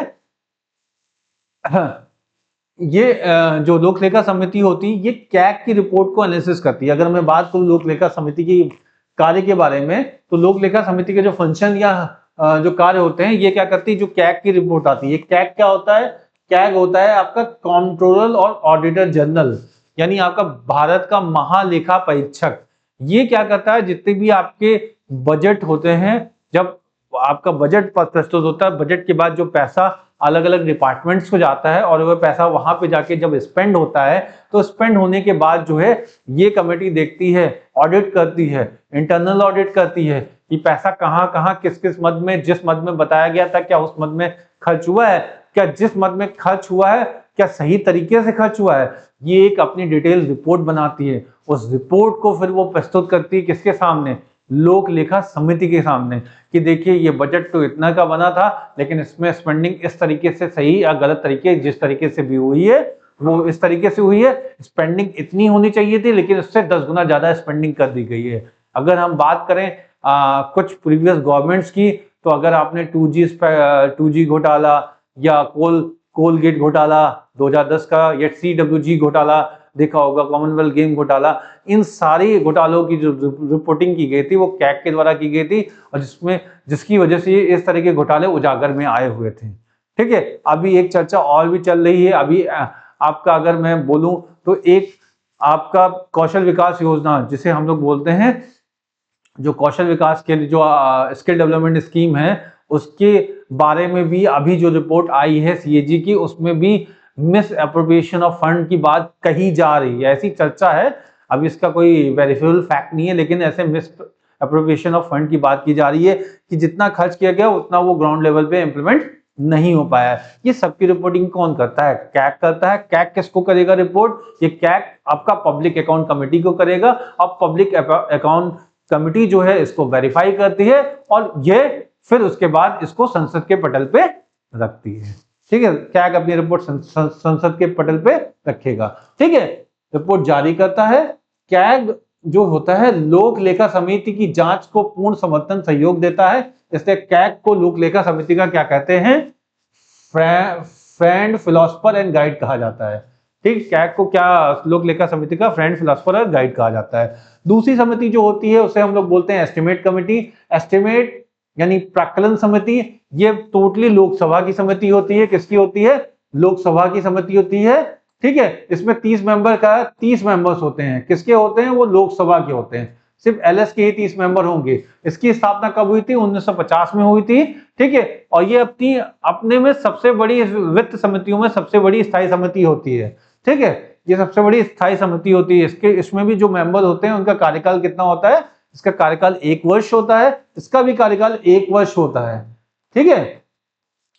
ये जो लोक लेखा समिति होती है ये कैग की रिपोर्ट को एनालिसिस करती है। अगर मैं बात करूं लोक लेखा समिति की कार्य के बारे में, तो लोक लेखा समिति के जो फंक्शन या जो कार्य होते हैं ये क्या करती है, जो कैग की रिपोर्ट आती है। कैग क्या होता है, कैग होता है आपका कंट्रोलर और ऑडिटर जनरल, यानी आपका भारत का महालेखा परीक्षक। ये क्या करता है, जितने भी आपके बजट होते हैं, जब आपका बजट प्रस्तुत होता है, बजट के बाद जो पैसा अलग अलग डिपार्टमेंट्स को जाता है और वह पैसा वहां पे जाके जब स्पेंड होता है, तो स्पेंड होने के बाद जो है ये कमेटी देखती है, ऑडिट करती है, इंटरनल ऑडिट करती है कि पैसा कहां कहां किस किस मद में, जिस मद में बताया गया था क्या उस मद में खर्च हुआ है, क्या जिस मद में खर्च हुआ है क्या सही तरीके से खर्च हुआ है। ये एक अपनी डिटेल रिपोर्ट बनाती है। उस रिपोर्ट को फिर वो प्रस्तुत करती है किसके सामने, लोक लेखा समिति के सामने, कि देखिए ये बजट तो इतना का बना था लेकिन इसमें स्पेंडिंग इस तरीके से सही या गलत तरीके, जिस तरीके से भी हुई है वो इस तरीके से हुई है, स्पेंडिंग इतनी होनी चाहिए थी लेकिन उससे 10 गुना ज्यादा स्पेंडिंग कर दी गई है। अगर हम बात करें कुछ प्रीवियस गवर्नमेंट्स की, तो अगर आपने 2G घोटाला या कोलगेट घोटाला 2010 का, या CWG घोटाला देखा होगा, कॉमनवेल्थ गेम घोटाला, इन सारी घोटालों की जो रिपोर्टिंग की गई थी वो कैग के द्वारा की गई थी, और जिसकी वजह से इस तरह के घोटाले उजागर में आए हुए थे, ठीक है। अभी एक चर्चा और भी चल रही है। अभी आपका अगर मैं बोलूं तो एक आपका कौशल विकास योजना, जिसे हम लोग बोलते हैं, जो कौशल विकास के लिए जो स्किल डेवलपमेंट स्कीम है, उसके बारे में भी अभी जो रिपोर्ट आई है CAG की, उसमें भी मिस अप्रोप्रिएशन ऑफ फंड की बात कही जा रही है, ऐसी चर्चा है। अब इसका कोई वेरिफाइबल फैक्ट नहीं है, लेकिन ऐसे मिस अप्रोप्रिएशन ऑफ फंड की बात की जा रही है कि जितना खर्च किया गया उतना वो ग्राउंड लेवल पे इंप्लीमेंट नहीं हो पाया। ये सबकी रिपोर्टिंग कौन करता है? कैग करता है। कैग किसको करेगा रिपोर्ट? ये कैग आपका पब्लिक अकाउंट कमेटी को करेगा। अब पब्लिक अकाउंट कमेटी जो है इसको वेरीफाई करती है और ये फिर उसके बाद इसको संसद के पटल पे रखती है। ठीक है, कैग अपनी रिपोर्ट संसद के पटल पे रखेगा। ठीक है, रिपोर्ट जारी करता है। कैग जो होता है लोक लेखा समिति की जांच को पूर्ण समर्थन सहयोग देता है, इसलिए कैग को लोक लेखा समिति का क्या कहते हैं? फ्रेंड, फिलोसफर एंड गाइड कहा जाता है। ठीक, कैग को क्या लोक लेखा समिति का फ्रेंड, फिलोसफर और गाइड कहा जाता है। दूसरी समिति जो होती है उसे हम लोग बोलते हैं एस्टिमेट कमेटी। एस्टिमेट यानी प्राक्कलन समिति, ये टोटली लोकसभा की समिति होती है। किसकी होती है? लोकसभा की समिति होती है। ठीक है, इसमें 30 मेंबर का 30 मेंबर्स होते हैं। किसके होते हैं? वो लोकसभा के होते हैं। सिर्फ एलएस के ही 30 मेंबर होंगे। इसकी स्थापना कब हुई थी? 1950 में हुई थी। ठीक है, और ये अपने में सबसे बड़ी वित्त समितियों में सबसे बड़ी स्थायी समिति होती है। ठीक है, ये सबसे बड़ी स्थायी समिति होती है। इसमें भी जो मेंबर होते हैं उनका कार्यकाल कितना होता है? इसका कार्यकाल 1 वर्ष होता है। इसका भी कार्यकाल 1 वर्ष होता है। ठीक है,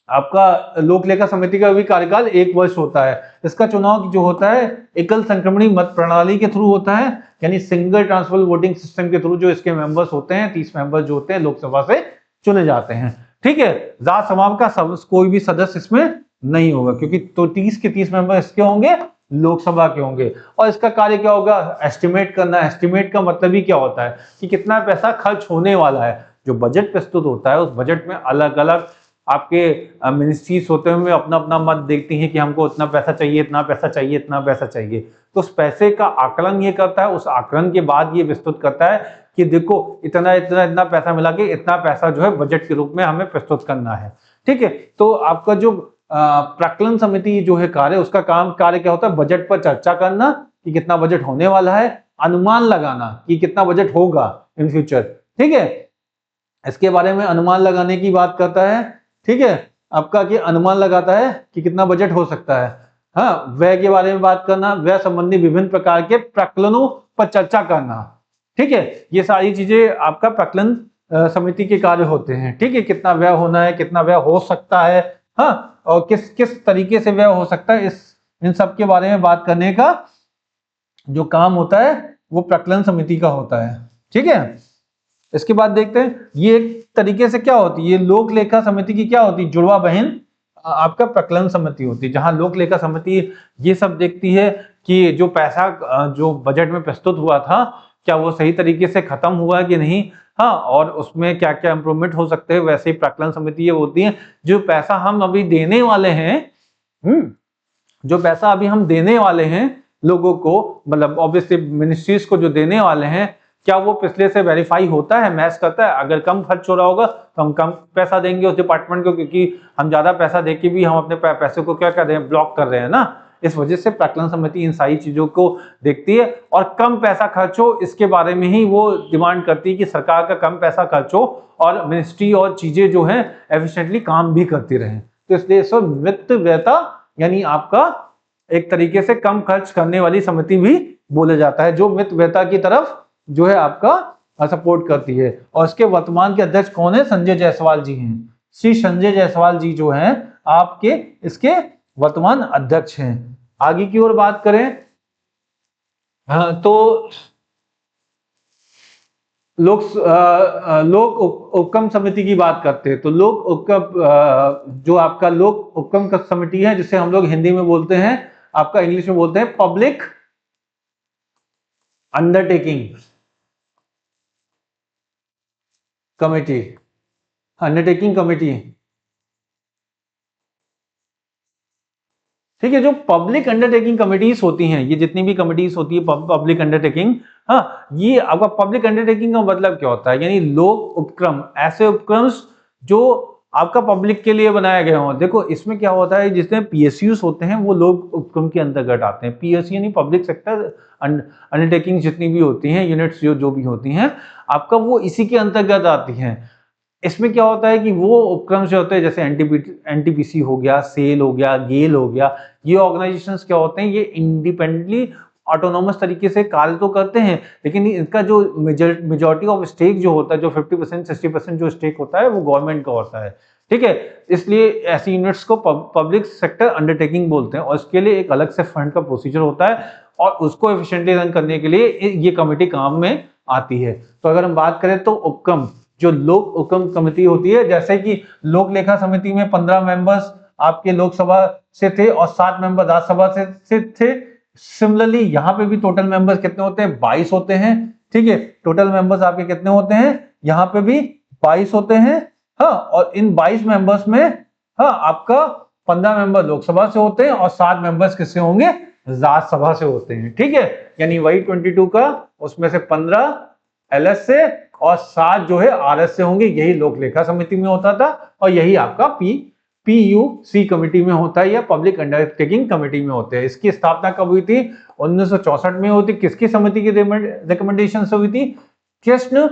आपका लोक लेखा समिति का भी कार्यकाल 1 वर्ष होता है। इसका चुनाव जो होता है एकल संक्रमणी मत प्रणाली के थ्रू होता है, यानी सिंगल ट्रांसफर वोटिंग सिस्टम के थ्रू जो इसके मेंबर्स होते हैं, 30 मेंबर्स जो होते हैं लोकसभा से चुने जाते हैं। ठीक है, राज्यसभा का कोई भी सदस्य इसमें नहीं होगा, क्योंकि तो 30 के 30 मेंबर इसके होंगे, लोकसभा के होंगे। और इसका कार्य क्या होगा? एस्टिमेट करना। एस्टिमेट का मतलब ही क्या होता है कि कितना पैसा खर्च होने वाला है। जो बजट प्रस्तुत होता है उस बजट में अलग अलग आपके मिनिस्ट्रीज होते हुए अपना अपना मत देखती हैं कि हमको इतना पैसा चाहिए, इतना पैसा चाहिए, इतना पैसा चाहिए। तो उस पैसे का आकलन ये करता है। उस आकलन के बाद ये विस्तृत करता है कि देखो इतना इतना इतना पैसा मिला के इतना पैसा जो है बजट के रूप में हमें प्रस्तुत करना है। ठीक है, तो आपका जो प्राक्कलन समिति जो है कार्य, उसका कार्य क्या होता है? बजट पर चर्चा करना कि कितना बजट होने वाला है, अनुमान लगाना कि कितना बजट होगा इन फ्यूचर। ठीक है, इसके बारे में अनुमान लगाने की बात करता है। ठीक है, आपका कि अनुमान लगाता है कि कितना बजट हो सकता है। हाँ, व्यय के बारे में बात करना, व्यय संबंधी विभिन्न प्रकार के प्राक्कलनों पर चर्चा करना। ठीक है, ये सारी चीजें आपका प्राक्कलन समिति के कार्य होते हैं। ठीक है, कितना व्यय होना है, कितना व्यय हो सकता है, हाँ, और किस किस तरीके से व्यय हो सकता है, इन सब के बारे में बात करने का जो काम होता है वो प्राक्कलन समिति का होता है। ठीक है, इसके बाद देखते हैं ये एक तरीके से क्या होती है, ये लोक लेखा समिति की क्या होती है? जुड़वा बहन आपका प्राक्कलन समिति होती है, जहां लोक लेखा समिति ये सब देखती है कि जो पैसा जो बजट में प्रस्तुत हुआ था क्या वो सही तरीके से खत्म हुआ कि नहीं, हाँ, और उसमें क्या क्या इंप्रूवमेंट हो सकते हैं। वैसे ही प्राक्कलन समिति ये होती है जो पैसा हम अभी देने वाले हैं, जो पैसा अभी हम देने वाले हैं लोगों को, मतलब ऑब्वियसली मिनिस्ट्रीज को जो देने वाले हैं, क्या वो पिछले से वेरीफाई होता है, मैच करता है। अगर कम खर्च हो रहा होगा तो हम कम पैसा देंगे उस डिपार्टमेंट को, क्योंकि हम ज्यादा पैसा देके भी हम अपने पैसे को क्या कर रहे हैं? ब्लॉक कर रहे हैं ना। इस वजह से प्राक्कलन समिति इन सारी चीजों को देखती है और कम पैसा खर्च हो इसके बारे में ही वो डिमांड करती है कि सरकार का कम पैसा खर्च हो और मिनिस्ट्री और चीजें जो है एफिशिएंटली काम भी करती रहें। तो इसलिए इसको वित्त व्ययता यानी आपका एक तरीके से कम खर्च करने वाली समिति भी बोला जाता है, जो वित्त व्ययता की तरफ जो है आपका सपोर्ट करती है। और इसके वर्तमान के अध्यक्ष कौन है? संजय जायसवाल जी हैं। श्री संजय जायसवाल जी जो हैं आपके इसके वर्तमान अध्यक्ष हैं। आगे की ओर बात करें तो लोक उपक्रम समिति की बात करते हैं। तो लोक उपक्रम जो आपका लोक उपक्रम समिति है, जिसे हम लोग हिंदी में बोलते हैं, आपका इंग्लिश में बोलते हैं public undertaking committee, undertaking committee. ठीक है, जो पब्लिक अंडरटेकिंग कमिटीज होती हैं, ये जितनी भी कमिटीज होती है पब्लिक अंडरटेकिंग, हाँ, ये आपका पब्लिक अंडरटेकिंग का मतलब क्या होता है? यानी लोक उपक्रम, ऐसे उपक्रम जो आपका पब्लिक के लिए बनाए गए हों। देखो इसमें क्या होता है, जिसमें पीएसयूज होते हैं वो लोक उपक्रम के अंतर्गत आते हैं। पीएसयू यानी पब्लिक सेक्टर अंडरटेकिंग जितनी भी होती हैं, यूनिट्स जो भी होती हैं आपका, वो इसी के अंतर्गत आती हैं। इसमें क्या होता है कि वो उपक्रम जो होते हैं जैसे एनटीपीसी हो गया, सेल हो गया, गेल हो गया, ये ऑर्गेनाइजेशंस क्या होते हैं, ये इंडिपेंडेंटली ऑटोनोमस तरीके से कार्य तो करते हैं, लेकिन इनका जो मेजॉरिटी ऑफ स्टेक जो होता है, जो 50% 60% जो स्टेक होता है वो गवर्नमेंट का होता है। ठीक है, इसलिए ऐसी यूनिट्स को पब्लिक सेक्टर अंडरटेकिंग बोलते हैं और इसके लिए एक अलग से फंड का प्रोसीजर होता है और उसको एफिशिएंटली रन करने के लिए ये कमेटी काम में आती है। तो अगर हम बात करें तो उपक्रम, जो लोक उपक्रम कमेटी होती है, जैसे कि लोक लेखा समिति में 15 मेंबर्स आपके लोकसभा से थे और 7 मेंबर राज्यसभा से थे। सिमिलरली यहाँ पे भी टोटल मेंबर्स कितने होते हैं, 22 होते हैं। ठीक है, टोटल मेंबर्स आपके कितने होते हैं, यहाँ पे भी 22 होते हैं। हाँ, और इन 22 मेंबर्स में हाँ आपका 15 मेंबर लोकसभा से होते हैं और 7 मेंबर्स किससे होंगे, राज्यसभा से होते हैं। ठीक है, यानी वही 22 का उसमें से 15 एलएस से और 7 जो है आरएस से होंगे। यही लोक लेखा समिति में होता था और यही आपका पीयूसी कमेटी में होता है या पब्लिक अंडरटेकिंग कमेटी में होते हैं। इसकी स्थापना कब हुई थी, 1964 में हुई थी। किसकी समिति की रिकमेंडेशन से हुई थी, कृष्ण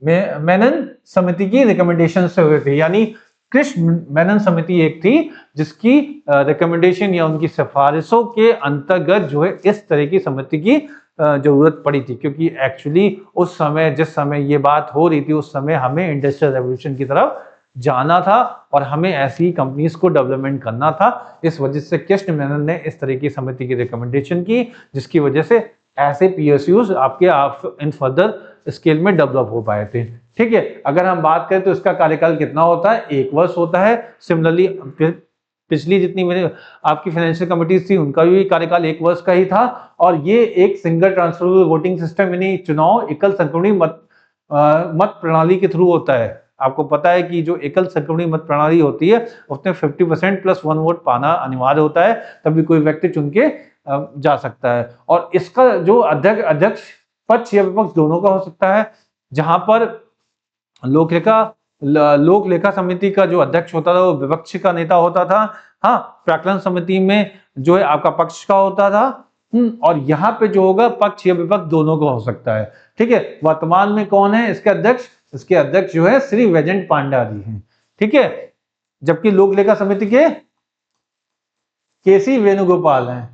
मेनन समिति की रिकमेंडेशन से हुई थी। यानी कृष्ण मेनन समिति एक थी जिसकी रिकमेंडेशन या उनकी सिफारिशों के अंतर्गत जो है इस तरह की समिति की जरूरत पड़ी थी, क्योंकि एक्चुअली उस समय जिस समय ये बात हो रही थी उस समय हमें इंडस्ट्रियल रेवोल्यूशन की तरफ जाना था और हमें ऐसी कंपनीज को डेवलपमेंट करना था। इस वजह से कृष्ण मेनन ने इस तरह की समिति की रिकमेंडेशन की, जिसकी वजह से ऐसे पीएसयूज आपके इन फर्दर स्केल में डेवलप हो पाए थे। ठीक है, अगर हम बात करें तो इसका कार्यकाल कितना होता है, 1 वर्ष होता है। सिमिलरली पिछली जितनी मेरे आपकी फाइनेंशियल कमिटीज थी उनका भी कार्यकाल 1 वर्ष का ही था और ये एक सिंगल ट्रांसफरेबल वोटिंग सिस्टम यानी चुनाव एकल संक्रमणी मत प्रणाली के थ्रू होता है। आपको पता है कि जो एकल संक्रमणी मत प्रणाली होती है उसमें 50% + 1 वोट पाना अनिवार्य होता है, तभी कोई व्यक्ति चुन के जा सकता है। और इसका जो अध्यक्ष पक्ष या विपक्ष दोनों का हो सकता है, जहां पर लोक लेखा समिति का जो अध्यक्ष होता था वो विपक्ष का नेता होता था। हाँ, प्राक्कलन समिति में जो है आपका पक्ष का होता था। और यहाँ पे जो होगा पक्ष या विपक्ष दोनों का हो सकता है। ठीक है, वर्तमान में कौन है इसके अध्यक्ष, इसके अध्यक्ष जो है श्री वैजयंत पांडा जी हैं। ठीक है, जबकि लोक लेखा समिति के केसी वेणुगोपाल हैं।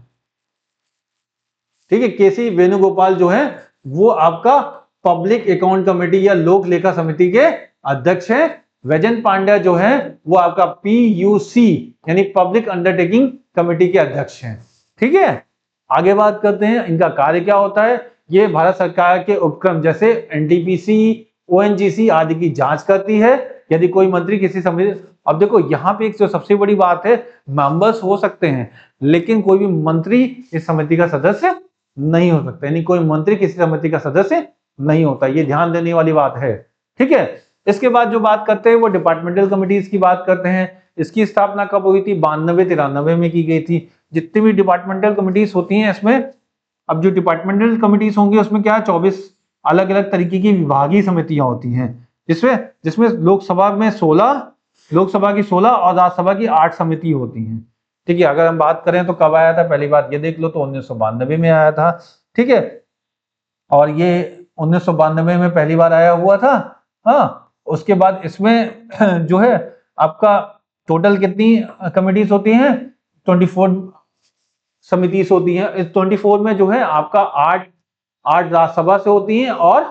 ठीक है, केसी वेणुगोपाल जो है वो आपका पब्लिक अकाउंट कमेटी या लोक लेखा समिति के अध्यक्ष हैं। वैजयंत पांड्या जो है वो आपका पीयूसी यानी पब्लिक अंडरटेकिंग कमेटी के अध्यक्ष हैं। ठीक है, आगे बात करते हैं इनका कार्य क्या होता है। ये भारत सरकार के उपक्रम जैसे एनटीपीसी, ओएनजीसी आदि की जांच करती है। यदि कोई मंत्री किसी समिति, अब देखो यहाँ पे एक जो सबसे बड़ी बात है, मेंबर्स हो सकते हैं लेकिन कोई भी मंत्री इस समिति का सदस्य नहीं हो सकता, यानी कोई मंत्री किसी समिति का सदस्य नहीं होता, ये ध्यान देने वाली बात है। ठीक है, इसके बाद जो बात करते हैं वो डिपार्टमेंटल कमिटीज की बात करते हैं। इसकी स्थापना कब हुई थी, 92-93 में की गई थी। जितनी भी डिपार्टमेंटल कमिटीज होती हैं इसमें, अब जो डिपार्टमेंटल कमिटीज होंगी उसमें क्या 24 अलग अलग तरीके की विभागीय समितियां होती हैं, जिसमें लोकसभा में 16, लोकसभा की 16 और राज्यसभा की 8 समिति होती हैं। ठीक है, अगर हम बात करें तो कब आया था, पहली बात ये देख लो तो 1992 में आया था। ठीक है, और ये 1992 में पहली बार आया हुआ था। हाँ, उसके बाद इसमें जो है आपका टोटल कितनी कमिटीज होती हैं, 24 समितिस होती हैं। इस 24 में जो है आपका 8 राज्यसभा से होती हैं और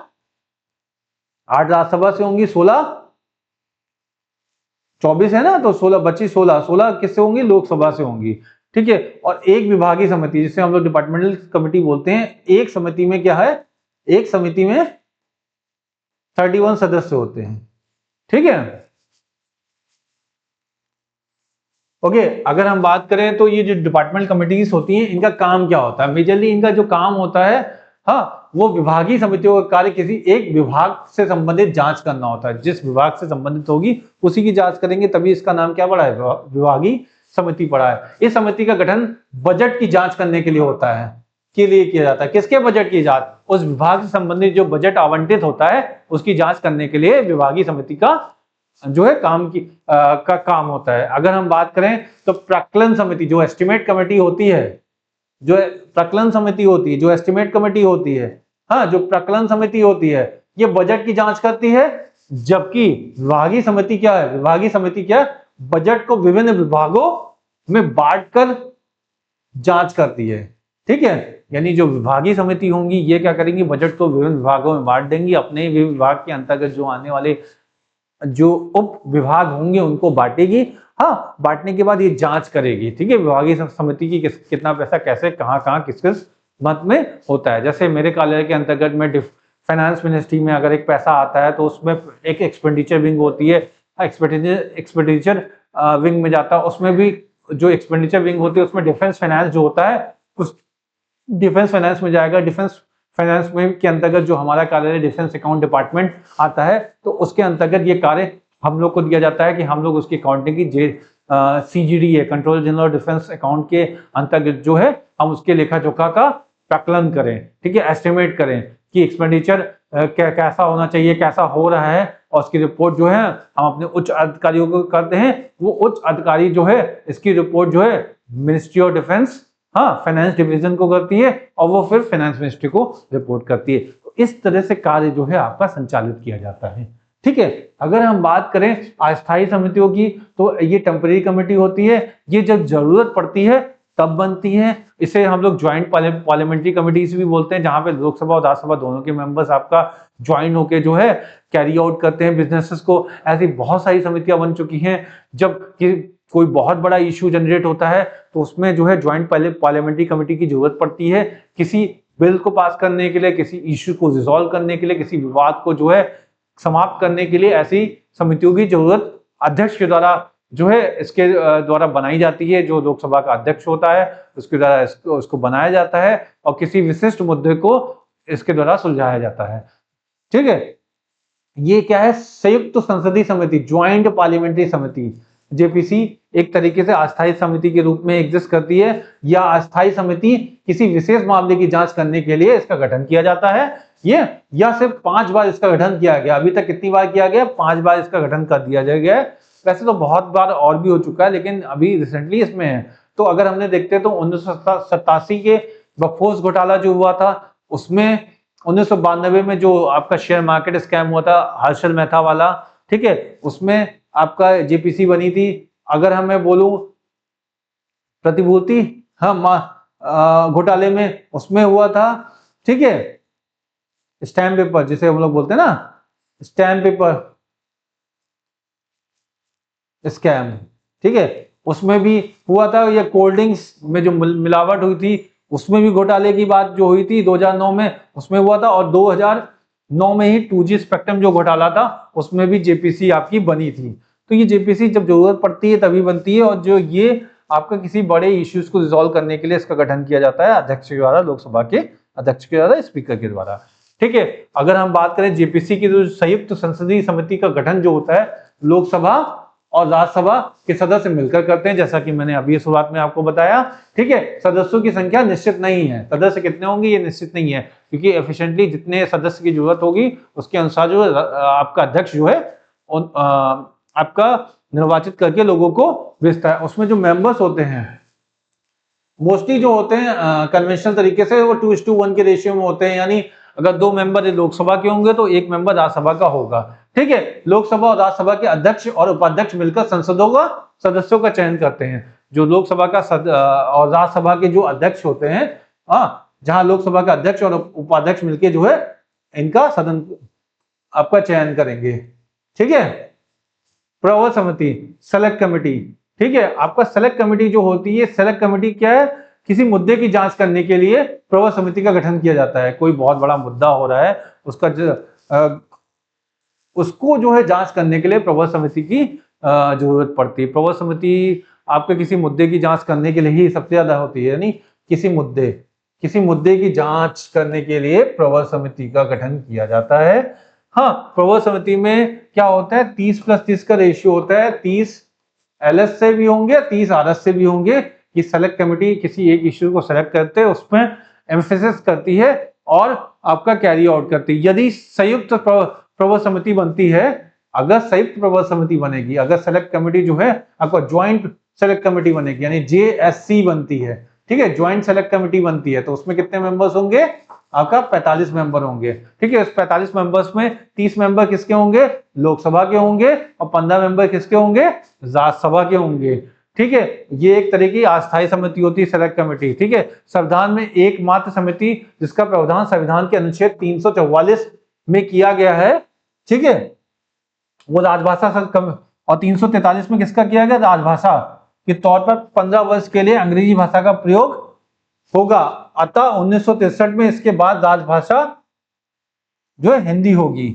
8 राज्यसभा से होंगी, 16 24 है ना, तो 16 बची 16 किससे होंगी, लोकसभा से होंगी। ठीक है, और एक विभागीय समिति जिसे हम लोग डिपार्टमेंटल कमेटी बोलते हैं, एक समिति में क्या है, एक समिति में 31 सदस्य होते हैं। ठीक है, ओके, अगर हम बात करें तो ये जो डिपार्टमेंट कमिटीज होती हैं इनका काम क्या होता है, मेजरली इनका जो काम होता है हाँ वो विभागीय समितियों का कार्य किसी एक विभाग से संबंधित जांच करना होता है। जिस विभाग से संबंधित होगी उसी की जांच करेंगे, तभी इसका नाम क्या पड़ा है, विभागीय समिति पड़ा है। इस समिति का गठन बजट की जांच करने के लिए होता है, के लिए किया जाता है। किसके बजट की जांच, उस विभाग से संबंधित जो बजट आवंटित होता है उसकी जांच करने के लिए विभागीय समिति का जो है काम होता है। अगर हम बात करें तो प्राक्कलन समिति जो एस्टिमेट कमेटी होती है, जो प्राक्कलन समिति होती है, जो एस्टिमेट कमेटी होती है, हाँ जो प्राक्कलन समिति होती है, ये बजट की जांच करती है। जबकि विभागीय समिति क्या है, विभागीय समिति क्या है, बजट को विभिन्न विभागों में बांटकर जांच करती है। ठीक है, यानी जो विभागीय समिति होंगी ये क्या करेंगी, बजट को विभिन्न विभागों में बांट देंगी, अपने विभाग के अंतर्गत जो आने वाले जो उप विभाग होंगे उनको बांटेगी। हाँ, बांटने के बाद ये जांच करेगी, ठीक है, विभागीय समिति की कितना पैसा कैसे कहाँ कहाँ किस किस मत में होता है। जैसे मेरे कार्यालय के अंतर्गत में फाइनेंस मिनिस्ट्री में अगर एक पैसा आता है तो उसमें एक एक्सपेंडिचर विंग होती है, एक्सपेंडिचर विंग में जाता है, उसमें भी जो एक्सपेंडिचर विंग होती है उसमें डिफेंस फाइनेंस जो होता है उस डिफेंस फाइनेंस में जाएगा। डिफेंस फाइनेंस में के अंतर्गत जो हमारा कार्यालय डिफेंस अकाउंट डिपार्टमेंट आता है तो उसके अंतर्गत ये कार्य हम लोग को दिया जाता है कि हम लोग उसकी अकाउंटिंग की CGD है, कंट्रोल जनरल डिफेंस अकाउंट के अंतर्गत जो है हम उसके लेखा जोखा का प्राकलन करें, ठीक है, एस्टिमेट करें कि एक्सपेंडिचर कैसा होना चाहिए, कैसा हो रहा है, और उसकी रिपोर्ट जो है हम अपने उच्च अधिकारियों को करते हैं। वो उच्च अधिकारी जो है इसकी रिपोर्ट जो है मिनिस्ट्री ऑफ डिफेंस, हाँ, फाइनेंस डिवीजन को करती है और वो फिर फाइनेंस मिनिस्ट्री को रिपोर्ट करती है। तो इस तरह से कार्य जो है आपका संचालित किया जाता है। ठीक है, अगर हम बात करें अस्थायी समितियों की तो ये टेम्पररी कमेटी होती है, ये जब जरूरत पड़ती है तब बनती है। इसे हम लोग ज्वाइंट पार्लियामेंट्री कमेटीज भी बोलते हैं, जहां पे लोकसभा और राज्यसभा दोनों के मेंबर्स आपका ज्वाइन होके जो है कैरी आउट करते हैं बिजनेसेस को। ऐसी बहुत सारी समितियां बन चुकी हैं। जब कोई बहुत बड़ा इश्यू जनरेट होता है तो उसमें जो है ज्वाइंट पार्लियामेंट्री कमेटी की जरूरत पड़ती है, किसी बिल को पास करने के लिए, किसी इश्यू को रिजॉल्व करने के लिए, किसी विवाद को जो है समाप्त करने के लिए ऐसी समितियों की जरूरत अध्यक्ष के द्वारा जो है इसके द्वारा बनाई जाती है। जो लोकसभा का अध्यक्ष होता है उसके द्वारा उसको बनाया जाता है और किसी विशिष्ट मुद्दे को इसके द्वारा सुलझाया जाता है। ठीक है, ये क्या है, संयुक्त संसदीय समिति, ज्वाइंट पार्लियामेंट्री समिति, जेपीसी एक तरीके से अस्थायी समिति के रूप में एग्जिस्ट करती है, या अस्थायी समिति किसी विशेष मामले की जांच करने के लिए इसका गठन किया जाता है। ये या सिर्फ 5 बार इसका गठन किया गया, अभी तक कितनी बार किया गया, 5 बार इसका गठन कर दिया गया है। वैसे तो बहुत बार और भी हो चुका है लेकिन अभी रिसेंटली इसमें है। तो अगर हमने देखते हैं तो 1987 के बकफोस घोटाला जो हुआ था उसमें 1992 में जो आपका शेयर मार्केट स्कैम हुआ था हर्षल मेहता वाला, ठीक है, उसमें आपका जेपीसी बनी थी। अगर हम मैं बोलूं प्रतिभूति घोटाले में उसमें हुआ था, ठीक है, स्टैम्प पेपर जिसे हम लोग बोलते हैं ना, स्टैम्प पेपर स्कैम, ठीक है, उसमें भी हुआ था। ये कोल्ड ड्रिंक्स में जो मिलावट हुई थी उसमें भी घोटाले की बात जो हुई थी 2009 में उसमें हुआ था, और 2009 में ही 2G स्पेक्ट्रम जो घोटाला था उसमें भी जेपीसी आपकी बनी थी। तो ये जेपीसी जब जरूरत पड़ती है तभी बनती है, और जो ये आपका किसी बड़े इश्यूज को रिजॉल्व करने के लिए इसका गठन किया जाता है अध्यक्ष के द्वारा, लोकसभा के अध्यक्ष के द्वारा, स्पीकर के द्वारा। ठीक है, अगर हम बात करें जेपीसी की जो संयुक्त संसदीय समिति का गठन जो होता है लोकसभा और राज्यसभा के सदस्य मिलकर करते हैं, जैसा कि मैंने अभी शुरुआत में आपको बताया। ठीक है, सदस्यों की संख्या निश्चित नहीं है, सदस्य कितने होंगे ये निश्चित नहीं है, क्योंकि एफिशिएंटली जितने सदस्य की जरूरत होगी उसके अनुसार जो आपका अध्यक्ष जो है आपका निर्वाचित करके लोगों को भेजता है। उसमें जो मेंबर्स होते हैं मोस्टली जो होते हैं कन्वेंशनल तरीके से वो 2:1 के रेशियो में होते हैं, यानी अगर 2 मेंबर लोकसभा के होंगे तो 1 मेंबर राज्यसभा का होगा। ठीक है, लोकसभा और राज्यसभा के अध्यक्ष और उपाध्यक्ष मिलकर संसदों का सदस्यों का चयन करते हैं। जो लोकसभा का और राज्यसभा के जो अध्यक्ष होते हैं, जहां लोकसभा का अध्यक्ष और उपाध्यक्ष मिलकर जो है इनका सदन आपका चयन करेंगे। ठीक है, प्रवर समिति, सेलेक्ट कमेटी, ठीक है, आपका सेलेक्ट कमेटी जो होती है, सेलेक्ट कमेटी क्या है, किसी मुद्दे की जांच करने के लिए प्रवर समिति का गठन किया जाता है। कोई बहुत बड़ा मुद्दा हो रहा है उसका उसको जो है जांच करने के लिए प्रवर समिति की जरूरत पड़ती है। प्रवर समिति आपके किसी मुद्दे की जांच करने के लिए ही सबसे ज्यादा होती है, यानी किसी मुद्दे की जांच करने के लिए प्रवर समिति का गठन किया जाता है। हाँ, प्रवर समिति में क्या होता है, 30+30 का रेशियो होता है, 30 एलएस से भी होंगे, 30 आरएस से भी होंगे। कि सेलेक्ट कमेटी किसी एक इश्यू को सेलेक्ट करते हैं, उसमें एम्फेसिस करती है और आपका कैरी आउट करती है। यदि संयुक्त प्रवर समिति बनती है, अगर संयुक्त प्रवर समिति बनेगी, अगर सेलेक्ट कमेटी जो है आपका ज्वाइंट सेलेक्ट कमेटी बनेगी, यानी JSC बनती है, ठीक है, ज्वाइंट सेलेक्ट कमेटी बनती है, तो उसमें कितने मेंबर्स होंगे, आपका 45 मेंबर होंगे। ठीक है, इस 45 मेंबर्स में 30 मेंबर किसके होंगे, लोकसभा के होंगे, और 15 मेंबर किसके होंगे, राज्यसभा के होंगे। ठीक है, ये एक तरह की अस्थायी समिति होती है, सेलेक्ट कमेटी। ठीक है, संविधान में एकमात्र समिति जिसका प्रावधान संविधान के अनुच्छेद 344 में किया गया है, ठीक है, वो राजभाषा और 343 में किसका किया गया, राजभाषा के तौर पर 15 वर्ष के लिए अंग्रेजी भाषा का प्रयोग होगा। अतः 1963 में इसके बाद राजभाषा जो है हिंदी होगी।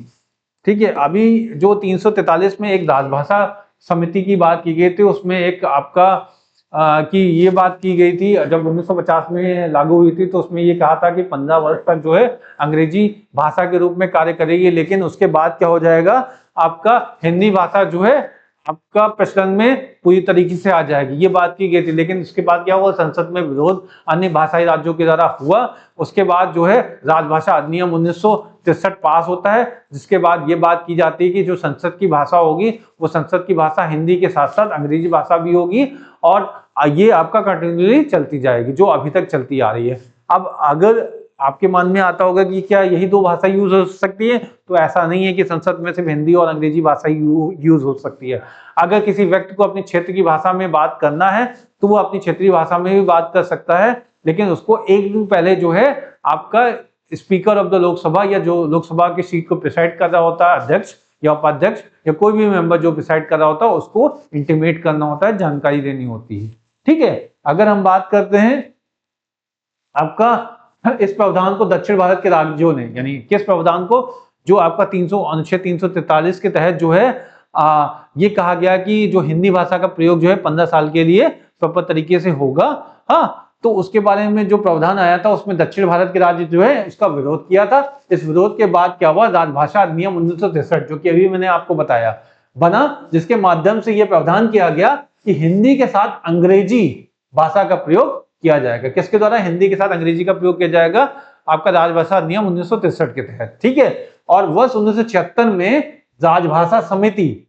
ठीक है, अभी जो 343 में एक राजभाषा समिति की बात की गई थी, उसमें एक आपका कि ये बात की गई थी जब 1950 में लागू हुई थी, तो उसमें ये कहा था कि 15 वर्ष तक जो है अंग्रेजी भाषा के रूप में कार्य करेगी, लेकिन उसके बाद क्या हो जाएगा, आपका हिंदी भाषा जो है आपका प्रचलन में पूरी तरीके से आ जाएगी, ये बात की गई थी। लेकिन उसके बाद क्या हुआ, संसद में विरोध अन्य भाषाई राज्यों के द्वारा हुआ। उसके बाद जो है राजभाषा अधिनियम 1963 पास होता है, जिसके बाद ये बात की जाती है कि जो संसद की भाषा होगी वो संसद की भाषा हिंदी के साथ साथ अंग्रेजी भाषा भी होगी, और ये आपका कंटिन्यूली चलती जाएगी, जो अभी तक चलती आ रही है। अब अगर आपके मन में आता होगा कि क्या यही दो भाषा यूज हो सकती है, तो ऐसा नहीं है कि संसद में सिर्फ हिंदी और अंग्रेजी भाषा यूज हो सकती है। अगर किसी व्यक्ति को अपने क्षेत्र की भाषा में बात करना है तो वो अपनी क्षेत्रीय भाषा में भी बात कर सकता है, लेकिन उसको एक दिन पहले जो है आपका स्पीकर ऑफ द लोकसभा या जो लोकसभा की सीट को प्रिसाइड कर रहा होता है, अध्यक्ष या उपाध्यक्ष या कोई भी मेंबर जो प्रिसाइड कर रहा होता है, उसको इंटीमेट करना होता है, जानकारी देनी होती है। ठीक है, अगर हम बात करते हैं आपका इस प्रावधान को दक्षिण भारत के राज्यों ने, यानी किस प्रावधान को, जो आपका अनुच्छेद 343 के तहत जो है ये कहा गया कि जो हिंदी भाषा का प्रयोग जो है 15 साल के लिए प्रॉपर तरीके से होगा। हाँ, तो उसके बारे में जो प्रावधान आया था उसमें दक्षिण भारत के राज्य जो है उसका विरोध किया था। इस विरोध के बाद क्या हुआ, राजभाषा अधिनियम 1963 जो कि अभी मैंने आपको बताया बना, जिसके माध्यम से यह प्रावधान किया गया कि हिंदी के साथ अंग्रेजी भाषा का प्रयोग किया जाएगा। किसके द्वारा, हिंदी के साथ अंग्रेजी का प्रयोग किया जाएगा, आपका राजभाषा अधिनियम 1963 के तहत। ठीक है, और वर्ष 1976 में राजभाषा समिति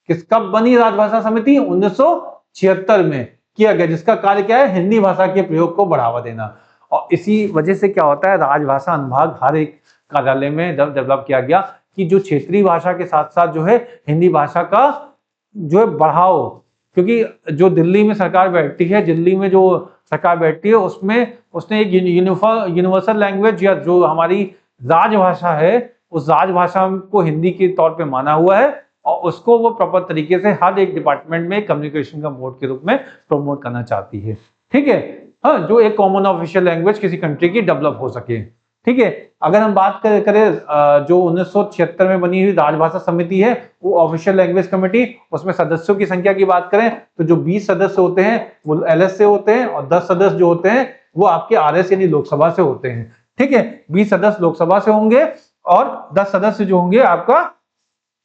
कब बनी, राजभाषा समिति 1976 में किया गया, जिसका कार्य क्या है, हिंदी भाषा के प्रयोग को बढ़ावा देना। और इसी वजह से क्या होता है, राजभाषा अनुभाग हर एक कार्यालय में डेवलप किया गया कि जो क्षेत्रीय भाषा के साथ साथ जो है हिंदी भाषा का जो है बढ़ाओ, क्योंकि जो दिल्ली में सरकार बैठती है, दिल्ली में जो सरकार बैठती है उसमें उसने एक यूनिवर्सल लैंग्वेज या जो हमारी राजभाषा है उस राजभाषा को हिंदी के तौर पे माना हुआ है, और उसको वो प्रॉपर तरीके से हर एक डिपार्टमेंट में कम्युनिकेशन का मोड के रूप में प्रमोट करना चाहती है। ठीक है, हाँ, जो एक कॉमन ऑफिशियल लैंग्वेज किसी कंट्री की डेवलप हो सके। ठीक है, अगर हम बात करें जो 1976 में बनी हुई राजभाषा समिति है, वो ऑफिशियल लैंग्वेज कमेटी, उसमें सदस्यों की संख्या की बात करें तो जो 20 सदस्य होते हैं वो एलएस से होते हैं, और 10 सदस्य जो होते हैं वो आपके आरएस यानी लोकसभा से होते हैं। ठीक है, 20 सदस्य लोकसभा से होंगे और 10 सदस्य जो होंगे आपका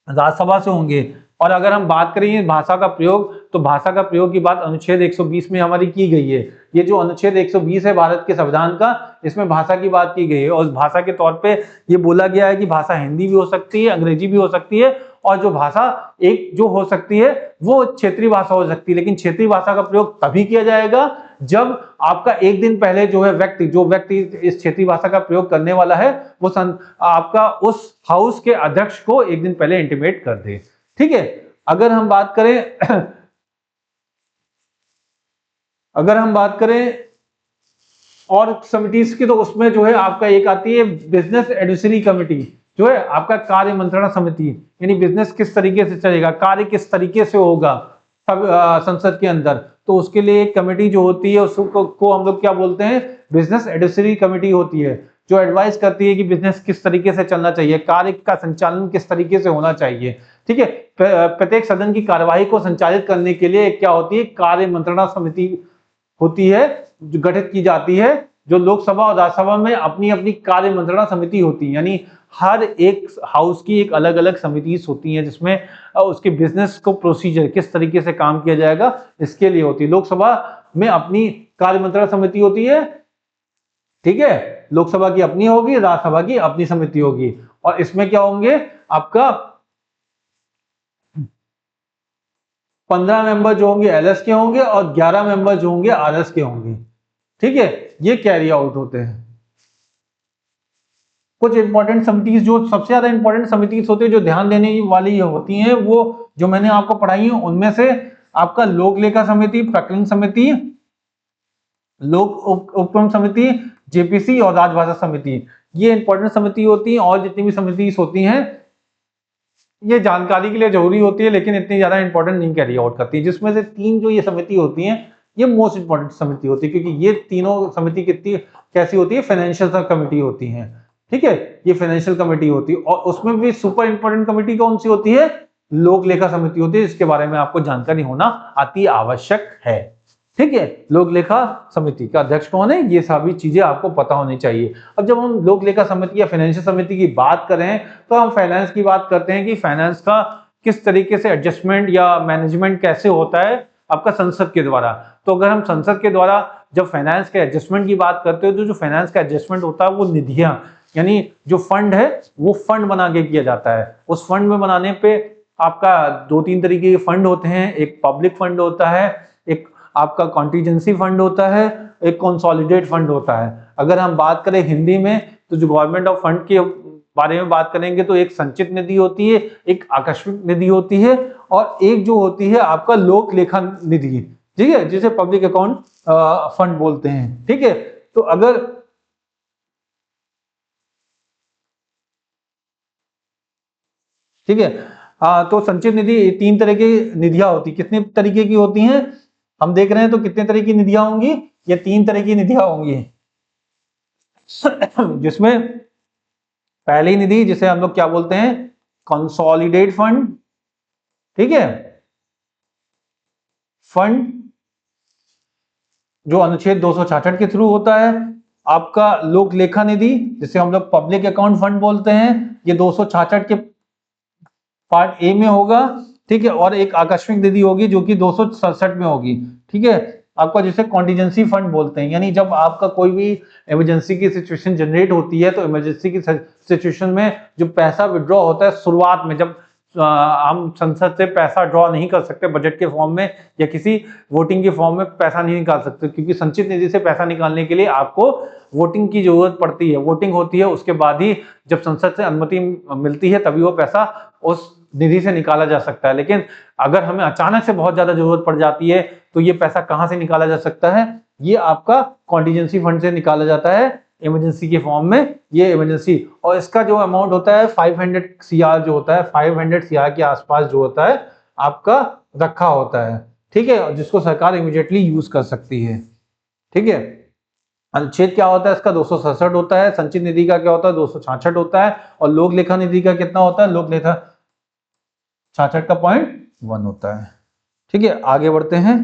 राज्यसभा से होंगे। और अगर हम बात करें भाषा का प्रयोग, तो भाषा का प्रयोग की बात अनुच्छेद 120 में हमारी की गई है। ये जो अनुच्छेद 120 है भारत के संविधान का, इसमें भाषा की बात की गई है, और उस भाषा के तौर पे ये बोला गया है कि भाषा हिंदी भी हो सकती है, अंग्रेजी भी हो सकती है, और जो भाषा एक जो हो सकती है वो क्षेत्रीय भाषा हो सकती है। लेकिन क्षेत्रीय भाषा का प्रयोग तभी किया जाएगा जब आपका एक दिन पहले जो व्यक्ति इस क्षेत्रीय भाषा का प्रयोग करने वाला है वो आपका उस हाउस के अध्यक्ष को एक दिन पहले इंटीमेट कर दे। ठीक है, अगर हम बात करें और समिटीज की, तो उसमें जो है आपका एक आती है बिजनेस एडवाइजरी कमेटी, जो है आपका कार्य मंत्रणा समिति, यानी बिजनेस किस तरीके से चलेगा, कार्य किस तरीके से होगा संसद के अंदर, तो उसके लिए एक कमेटी जो होती है उसको हम लोग क्या बोलते हैं, बिजनेस एडवाइजरी कमेटी होती है, जो एडवाइस करती है कि बिजनेस किस तरीके से चलना चाहिए, कार्य का संचालन किस तरीके से होना चाहिए। ठीक है, प्रत्येक सदन की कार्यवाही को संचालित करने के लिए क्या होती है, कार्य मंत्रणा समिति होती है जो गठित की जाती है, जो लोकसभा और राज्यसभा में अपनी अपनी कार्य मंत्रणा समिति होती है, यानी हर एक हाउस की एक अलग अलग समिति होती हैं जिसमें उसके बिजनेस को प्रोसीजर किस तरीके से काम किया जाएगा इसके लिए होती है। लोकसभा में अपनी कार्य मंत्रणा समिति होती है, ठीक है, लोकसभा की अपनी होगी, राज्यसभा की अपनी समिति होगी, और इसमें क्या होंगे आपका 15 मेंबर जो होंगे एलएस के होंगे और 11 मेंबर जो होंगे आरएस के होंगे। ठीक है, ये कैरी आउट होते हैं। कुछ इंपॉर्टेंट समितिज, जो सबसे ज्यादा इंपॉर्टेंट समितिज होती है, जो ध्यान देने वाली होती हैं, वो जो मैंने आपको पढ़ाई है उनमें से आपका लोक लेखा समिति, प्रकलन समिति, लोक उपक्रम समिति, जेपीसी और राजभाषा समिति, ये इंपॉर्टेंट समिति होती है। और जितनी भी समिति होती हैं ये जानकारी के लिए जरूरी होती है, लेकिन इतनी ज्यादा इंपॉर्टेंट नहीं कैरी आउट करती, जिसमें से 3 जो ये समिति होती हैं ये मोस्ट इंपॉर्टेंट समिति होती है, क्योंकि ये तीनों समिति कितनी कैसी होती है, फाइनेंशियल कमिटी होती है। ठीक है, ये फाइनेंशियल कमिटी होती है। और उसमें भी सुपर इंपॉर्टेंट कमिटी कौन सी होती है, लोक लेखा समिति होती है, जिसके बारे में आपको जानकारी होना अति आवश्यक है। ठीक है, लोक लेखा समिति का अध्यक्ष कौन है, ये सभी चीजें आपको पता होनी चाहिए। अब जब हम लोक लेखा समिति या फाइनेंशियल समिति की बात करें तो हम फाइनेंस की बात करते हैं कि फाइनेंस का किस तरीके से एडजस्टमेंट या मैनेजमेंट कैसे होता है आपका संसद के द्वारा। तो अगर हम संसद के द्वारा जब फाइनेंस के एडजस्टमेंट की बात करते हो तो जो फाइनेंस का एडजस्टमेंट होता है वो निधियां, यानी जो फंड है वो फंड बना के किया जाता है। उस फंड में बनाने पे आपका 2-3 तरीके के फंड होते हैं, एक पब्लिक फंड होता है, एक आपका कॉन्टीजेंसी फंड होता है, एक कंसोलिडेट फंड होता है। अगर हम बात करें हिंदी में तो जो गवर्नमेंट ऑफ फंड के बारे में बात करेंगे तो एक संचित निधि होती है, एक आकस्मिक निधि होती है, और एक जो होती है आपका लोक लेखा निधि, ठीक है, जिसे पब्लिक अकाउंट फंड बोलते हैं। ठीक है, तो अगर ठीक है तो संचित निधि 3 तरह की निधियां होती, कितने तरीके की होती हैं हम देख रहे हैं, तो कितने तरह की निधियां होंगी, ये 3 तरह की निधियां होंगी। जिसमें पहली निधि जिसे हम लोग क्या बोलते हैं, कंसोलिडेट फंड। ठीक है, फंड जो अनुच्छेद 266 के थ्रू होता है। आपका लोक लेखा निधि जिसे हम लोग पब्लिक अकाउंट फंड बोलते हैं, ये 266 के पार्ट ए में होगा। ठीक है, और एक आकस्मिक निधि होगी जो कि 267 में होगी। ठीक है, आपका जिसे कॉन्टीजेंसी फंड बोलते हैं, यानी जब आपका कोई भी इमरजेंसी की सिचुएशन जनरेट होती है तो इमरजेंसी की सिचुएशन में जो पैसा विड्रॉ होता है शुरुआत में, जब हम संसद से पैसा ड्रॉ नहीं कर सकते बजट के फॉर्म में या किसी वोटिंग के फॉर्म में पैसा नहीं निकाल सकते, क्योंकि संचित निधि से पैसा निकालने के लिए आपको वोटिंग की जरूरत पड़ती है। वोटिंग होती है, उसके बाद ही जब संसद से अनुमति मिलती है तभी वो पैसा उस निधि से निकाला जा सकता है। लेकिन अगर हमें अचानक से बहुत ज्यादा जरूरत पड़ जाती है तो ये पैसा कहां से निकाला जा सकता है, ये आपका कॉन्टीजेंसी फंड से निकाला जाता है इमरजेंसी के फॉर्म में। ये इमरजेंसी, और इसका जो अमाउंट होता है 500 CR जो होता है, 500 CR के आसपास जो होता है आपका रखा होता है। ठीक है, जिसको सरकार इमीडिएटली यूज कर सकती है। ठीक है, अनुच्छेद क्या होता है इसका, 267 होता है। संचित निधि का क्या होता है, 266 होता है। और लोक लेखा निधि का कितना होता है, लोक लेखा 66 का 0.1 होता है। ठीक है, आगे बढ़ते हैं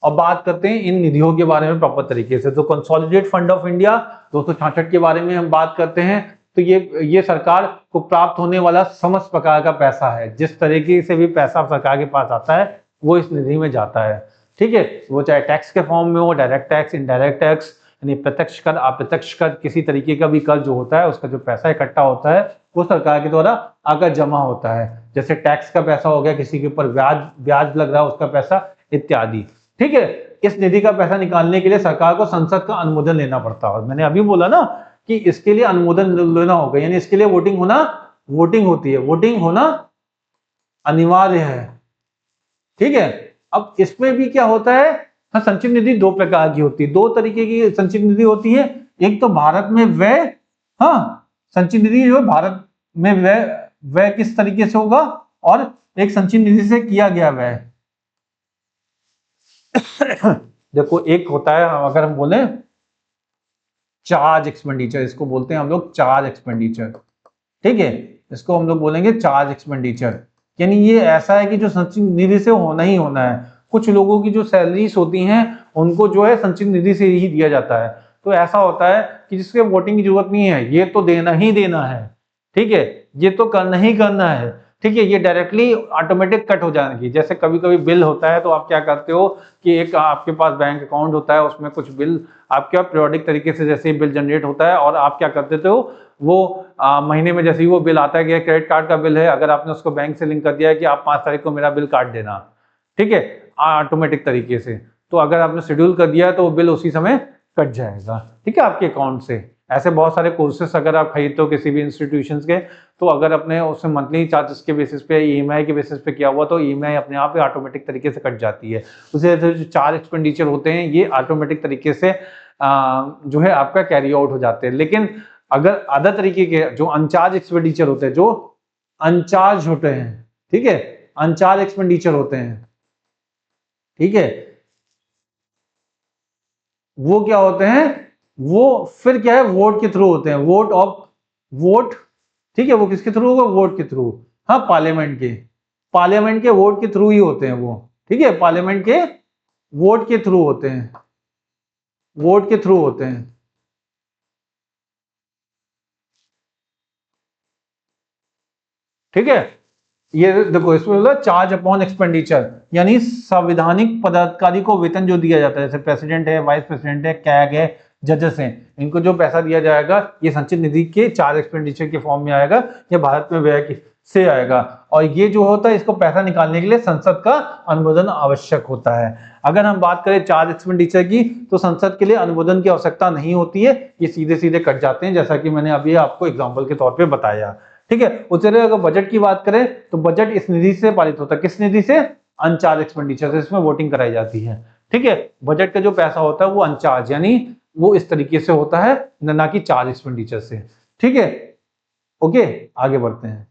और बात करते हैं इन निधियों के बारे में प्रॉपर तरीके से। तो कंसोलिडेट फंड ऑफ इंडिया 266 के बारे में हम बात करते हैं। तो ये सरकार को प्राप्त होने वाला समस्त प्रकार का पैसा है, जिस तरीके से भी पैसा सरकार के पास आता है वो इस निधि में जाता है। ठीक है, वो चाहे टैक्स के फॉर्म में हो, डायरेक्ट टैक्स, इनडायरेक्ट टैक्स, यानी प्रत्यक्ष कर, अप्रत्यक्ष कर, किसी तरीके का भी कर जो होता है उसका जो पैसा इकट्ठा होता है वो सरकार के द्वारा आकर जमा होता है। जैसे टैक्स का पैसा हो गया, किसी के ऊपर ब्याज लग रहा है उसका पैसा, इत्यादि। ठीक है, इस निधि का पैसा निकालने के लिए सरकार को संसद का अनुमोदन लेना पड़ता है। मैंने अभी बोला ना कि इसके लिए अनुमोदन लेना होगा, यानी इसके लिए वोटिंग होती है, वोटिंग होना अनिवार्य है। ठीक है, अब इसमें भी क्या होता है, हाँ, संचित निधि 2 प्रकार की होती है, 2 तरीके की संचित निधि होती है। एक तो भारत में व्यय, हाँ, संचित निधि जो भारत में व्यय किस तरीके से होगा, और एक संचित निधि से किया गया व्यय। देखो, एक होता है अगर हम बोले चार्ज एक्सपेंडिचर, इसको बोलते हैं हम लोग चार्ज एक्सपेंडिचर। ठीक है, इसको हम लोग बोलेंगे चार्ज एक्सपेंडिचर, यानी ये ऐसा है कि जो संचित निधि से होना ही होना है। कुछ लोगों की जो सैलरीज होती हैं उनको जो है संचित निधि से ही दिया जाता है। तो ऐसा होता है कि जिसके वोटिंग की जरूरत नहीं है, ये तो देना ही देना है। ठीक है, ये तो करना ही करना है। ठीक है, ये डायरेक्टली ऑटोमेटिक कट हो जाएगी। जैसे कभी कभी बिल होता है तो आप क्या करते हो कि एक आपके पास बैंक अकाउंट होता है, उसमें कुछ बिल आपके पीरियोडिक तरीके से जैसे ही बिल जनरेट होता है और आप क्या कर देते हो, वो महीने में जैसे ही वो बिल आता है कि क्रेडिट कार्ड का बिल है, अगर आपने उसको बैंक से लिंक कर दिया है कि आप 5 तारीख को मेरा बिल काट देना, ठीक है, ऑटोमेटिक तरीके से, तो अगर आपने शेड्यूल कर दिया है तो वो बिल उसी समय कट जाएगा। ठीक है, आपके अकाउंट से। ऐसे बहुत सारे कोर्सेस अगर आप खरीदते हो किसी भी इंस्टीट्यूशंस के, तो अगर अपने उसमें मंथली चार्जेस के बेसिस पे, ईएमआई के बेसिस पे किया हुआ, तो ईएमआई अपने आप ही ऑटोमेटिक तरीके से कट जाती है। उसी तरह से जो चार्ज एक्सपेंडिचर होते हैं ये ऑटोमेटिक तरीके से जो है आपका कैरी आउट हो जाते हैं। लेकिन अगर अदर तरीके के जो अनचार्ज एक्सपेंडिचर होते हैं, जो अनचार्ज होते हैं, ठीक है, अनचार्ज एक्सपेंडिचर होते हैं, ठीक है, वो क्या होते हैं, वो फिर क्या है, वोट के थ्रू होते हैं, वोट, ठीक है, वो किसके थ्रू होगा, वोट के थ्रू, हाँ, पार्लियामेंट के वोट के थ्रू ही होते हैं वो, ठीक है, पार्लियामेंट के वोट के थ्रू होते हैं, वोट के थ्रू होते हैं, ठीक है। ये देखो इसमें बोला चार्ज अपॉन एक्सपेंडिचर, यानी संवैधानिक पदाधिकारी को वेतन जो दिया जाता है, जैसे प्रेसिडेंट है, वाइस प्रेसिडेंट है, कैग है, जजेस हैं, इनको जो पैसा दिया जाएगा ये संचित निधि के चार्ज एक्सपेंडिचर के फॉर्म में आएगा, ये भारत में व्यय से आएगा। और ये जो होता है, इसको पैसा निकालने के लिए संसद का अनुमोदन आवश्यक होता है। अगर हम बात करें चार्ज एक्सपेंडिचर की, तो संसद के लिए अनुमोदन की आवश्यकता नहीं होती है, ये सीधे सीधे कट जाते हैं, जैसा कि मैंने अभी आपको एग्जाम्पल के तौर पर बताया, ठीक है। उसी तरह अगर बजट की बात करें, तो बजट इस निधि से पारित होता है, किस निधि से, अनचार्ज एक्सपेंडिचर से, इसमें वोटिंग कराई जाती है, ठीक है। बजट का जो पैसा होता है वो अनचार्ज, यानी वो इस तरीके से होता है, ना कि चार्ज एक्सपेंडिचर से, ठीक है। ओके, आगे बढ़ते हैं।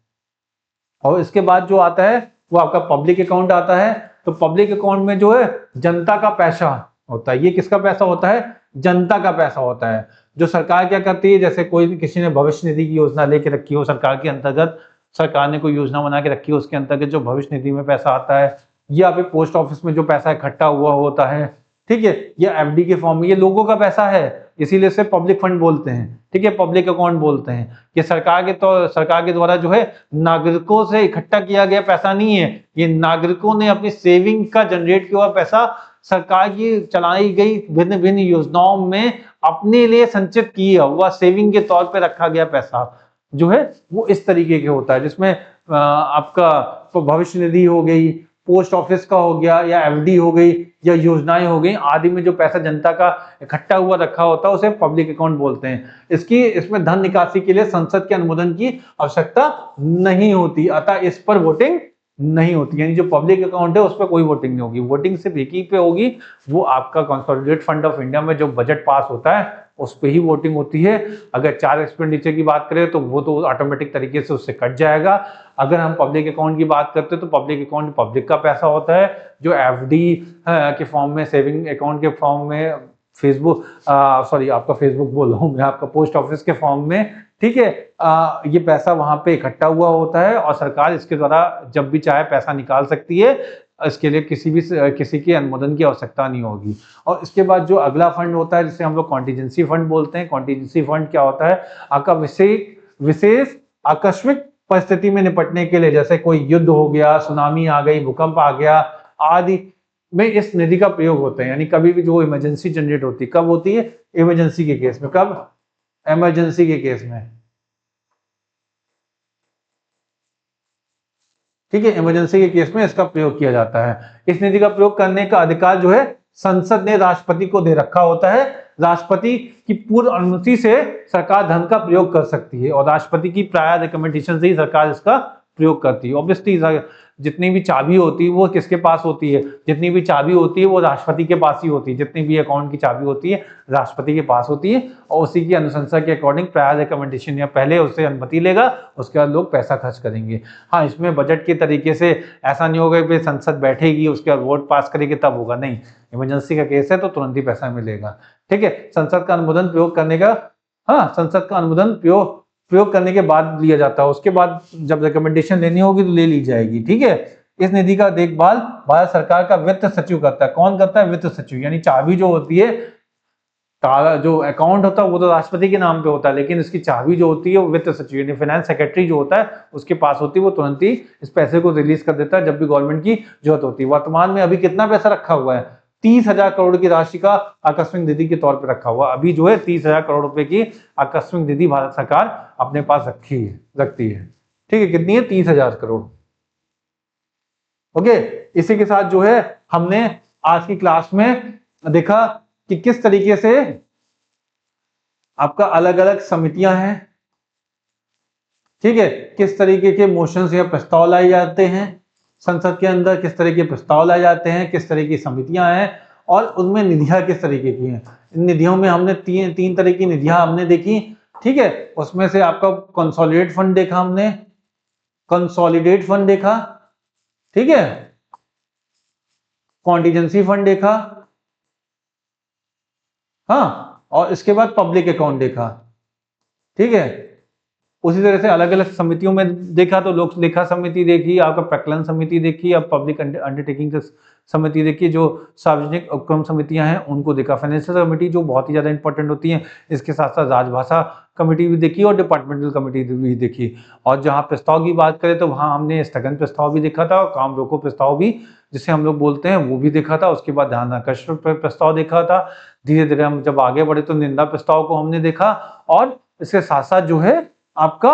और इसके बाद जो आता है वो आपका पब्लिक अकाउंट आता है। तो पब्लिक अकाउंट में जो है जनता का पैसा होता है। ये किसका पैसा होता है, जनता का पैसा होता है। जो सरकार क्या करती है, जैसे कोई किसी ने भविष्य निधि की योजना लेके रखी हो सरकार के अंतर्गत, सरकार ने कोई योजना बना के रखी हो, उसके अंतर्गत जो भविष्य निधि में पैसा आता है, या फिर पोस्ट ऑफिस में जो पैसा इकट्ठा हुआ होता है, ठीक है, या एफडी के फॉर्म में, ये लोगों का पैसा है, इसीलिए से पब्लिक फंड बोलते हैं, ठीक है, पब्लिक अकाउंट बोलते हैं। ये सरकार के द्वारा जो है नागरिकों से इकट्ठा किया गया पैसा नहीं है, ये नागरिकों ने अपनी सेविंग का जनरेट किया हुआ पैसा सरकार की चलाई गई भिन्न भिन्न योजनाओं में अपने लिए संचित किया हुआ सेविंग के तौर पे रखा गया पैसा जो है वो इस तरीके के होता है, जिसमें आपका भविष्य निधि हो गई, पोस्ट ऑफिस का हो गया, या एफडी हो गई, या योजनाएं हो गई आदि में जो पैसा जनता का इकट्ठा हुआ रखा होता है उसे पब्लिक अकाउंट बोलते हैं। इसमें धन निकासी के लिए संसद के अनुमोदन की आवश्यकता नहीं होती, अतः इस पर वोटिंग नहीं होती, यानी जो पब्लिक अकाउंट है उस पर कोई वोटिंग नहीं होगी। वोटिंग सिर्फ एक ही पे होगी, वो आपका कंसोलिडेटेड फंड ऑफ इंडिया में जो बजट पास होता है उस पे ही वोटिंग होती है। अगर चार्ज एक्सपेंडिचर की बात करें तो वो तो ऑटोमेटिक तरीके से उससे कट जाएगा। अगर हम पब्लिक अकाउंट की बात करते हैं तो पब्लिक अकाउंट पब्लिक का पैसा होता है, जो एफडी के फॉर्म में, सेविंग अकाउंट के फॉर्म में, आपका फेसबुक बोल रहा हूँ मैं, आपका पोस्ट ऑफिस के फॉर्म में, ठीक है, ये पैसा वहां पे इकट्ठा हुआ होता है और सरकार इसके द्वारा जब भी चाहे पैसा निकाल सकती है, इसके लिए किसी के अनुमोदन की आवश्यकता नहीं होगी। और इसके बाद जो अगला फंड होता है जिसे हम लोग कॉन्टीजेंसी फंड बोलते हैं। कॉन्टीजेंसी फंड क्या होता है, आपका विशेष आकस्मिक परिस्थिति में निपटने के लिए, जैसे कोई युद्ध हो गया, सुनामी आ गई, भूकंप आ गया आदि में इस निधि का प्रयोग होता है। यानी कभी भी जो इमरजेंसी जनरेट होती है, कब होती है, इमरजेंसी के केस में। कब, इमरजेंसी के केस में, ठीक है, इमरजेंसी के केस में इसका प्रयोग किया जाता है। इस निधि का प्रयोग करने का अधिकार जो है संसद ने राष्ट्रपति को दे रखा होता है। राष्ट्रपति की पूर्व अनुमति से सरकार धन का प्रयोग कर सकती है और राष्ट्रपति की प्रायर रिकमेंडेशन से ही सरकार इसका प्रयोग करती है। ऑब्वियसली जितनी भी चाबी होती है वो किसके पास होती है, जितनी भी चाबी होती है वो राष्ट्रपति के पास ही होती है, जितनी भी अकाउंट की चाबी होती है राष्ट्रपति के पास होती है और उसी की अनुशंसा के अकॉर्डिंग प्रायर रिकमेंडेशन, या पहले उससे अनुमति लेगा उसके बाद लोग पैसा खर्च करेंगे। हाँ, इसमें बजट के तरीके से ऐसा नहीं होगा कि संसद बैठेगी उसके बाद वोट पास करेगी तब होगा, नहीं, इमरजेंसी का केस है तो तुरंत ही पैसा मिलेगा, ठीक है। संसद का अनुमोदन प्रयोग करने का, हाँ, संसद का अनुमोदन प्रयोग करने के बाद लिया जाता है, उसके बाद जब रिकमेंडेशन लेनी होगी तो ले ली जाएगी, ठीक है। इस निधि का देखभाल भारत सरकार का वित्त सचिव करता है। कौन करता है, वित्त सचिव, यानी चाबी जो होती है, ताला जो अकाउंट होता है वो तो राष्ट्रपति के नाम पे होता है, लेकिन इसकी चाबी जो होती है वो वित्त सचिव यानी फाइनेंस सेक्रेटरी जो होता है उसके पास होती है। वो तुरंत ही इस पैसे को रिलीज कर देता है जब भी गवर्नमेंट की जरूरत होती है। वर्तमान में अभी कितना पैसा रखा हुआ है, 30,000 करोड़ की राशि का आकस्मिक निधि के तौर पर रखा हुआ। अभी जो है 30,000 करोड़ रुपए की आकस्मिक निधि भारत सरकार अपने पास रखती है, ठीक है। कितनी है, 30,000 करोड़। ओके, इसी के साथ जो है हमने आज की क्लास में देखा कि किस तरीके से आपका अलग अलग समितियां हैं, ठीक है, किस तरीके के मोशंस या प्रस्ताव लाए जाते हैं संसद के अंदर, किस तरह के प्रस्ताव लाए जाते हैं, किस तरह की समितियां हैं और उनमें निधियां किस तरीके की हैं। इन निधियों में हमने तीन तरह की निधियां हमने देखी, ठीक है। उसमें से आपका कंसोलिडेट फंड देखा हमने, कंसोलिडेट फंड देखा, ठीक है, कॉन्टीजेंसी फंड देखा, हाँ, और इसके बाद पब्लिक अकाउंट देखा, ठीक है। उसी तरह से अलग अलग समितियों में देखा तो लोक लेखा समिति देखी, आपका प्रकलन समिति देखी, अब पब्लिक अंडरटेकिंग समिति देखी, जो सार्वजनिक उपक्रम समितियां हैं उनको देखा, फाइनेंशियल कमेटी जो बहुत ही ज्यादा इंपॉर्टेंट होती है, इसके साथ साथ राजभाषा कमेटी भी देखी और डिपार्टमेंटल कमेटी भी देखी। और जहां प्रस्ताव की बात करें तो वहां हमने स्थगन प्रस्ताव भी देखा था और काम रोको प्रस्ताव भी जिसे हम लोग बोलते हैं वो भी देखा था। उसके बाद ध्यान आकर्षण प्रस्ताव देखा था। धीरे धीरे हम जब आगे बढ़े तो निंदा प्रस्ताव को हमने देखा और इसके साथ साथ जो है आपका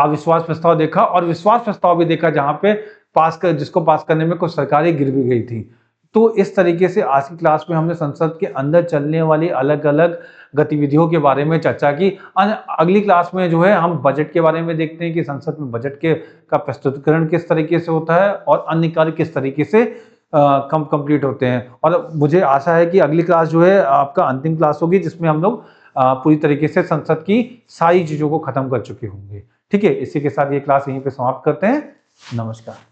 अविश्वास प्रस्ताव देखा और विश्वास प्रस्ताव भी देखा, जहां पे जिसको पास करने में कुछ सरकारें गिर भी गई थी। तो इस तरीके से आज की क्लास में हमने संसद के अंदर चलने वाली अलग अलग गतिविधियों के बारे में चर्चा की। अगली क्लास में जो है हम बजट के बारे में देखते हैं कि संसद में बजट के का प्रस्तुतिकरण किस तरीके से होता है और अन्य कार्य किस तरीके से कंप्लीट होते हैं। और मुझे आशा है कि अगली क्लास जो है आपका अंतिम क्लास होगी जिसमें हम लोग पूरी तरीके से संसद की सारी चीजों को खत्म कर चुके होंगे। ठीक है, इसी के साथ ये क्लास यहीं पे समाप्त करते हैं। नमस्कार।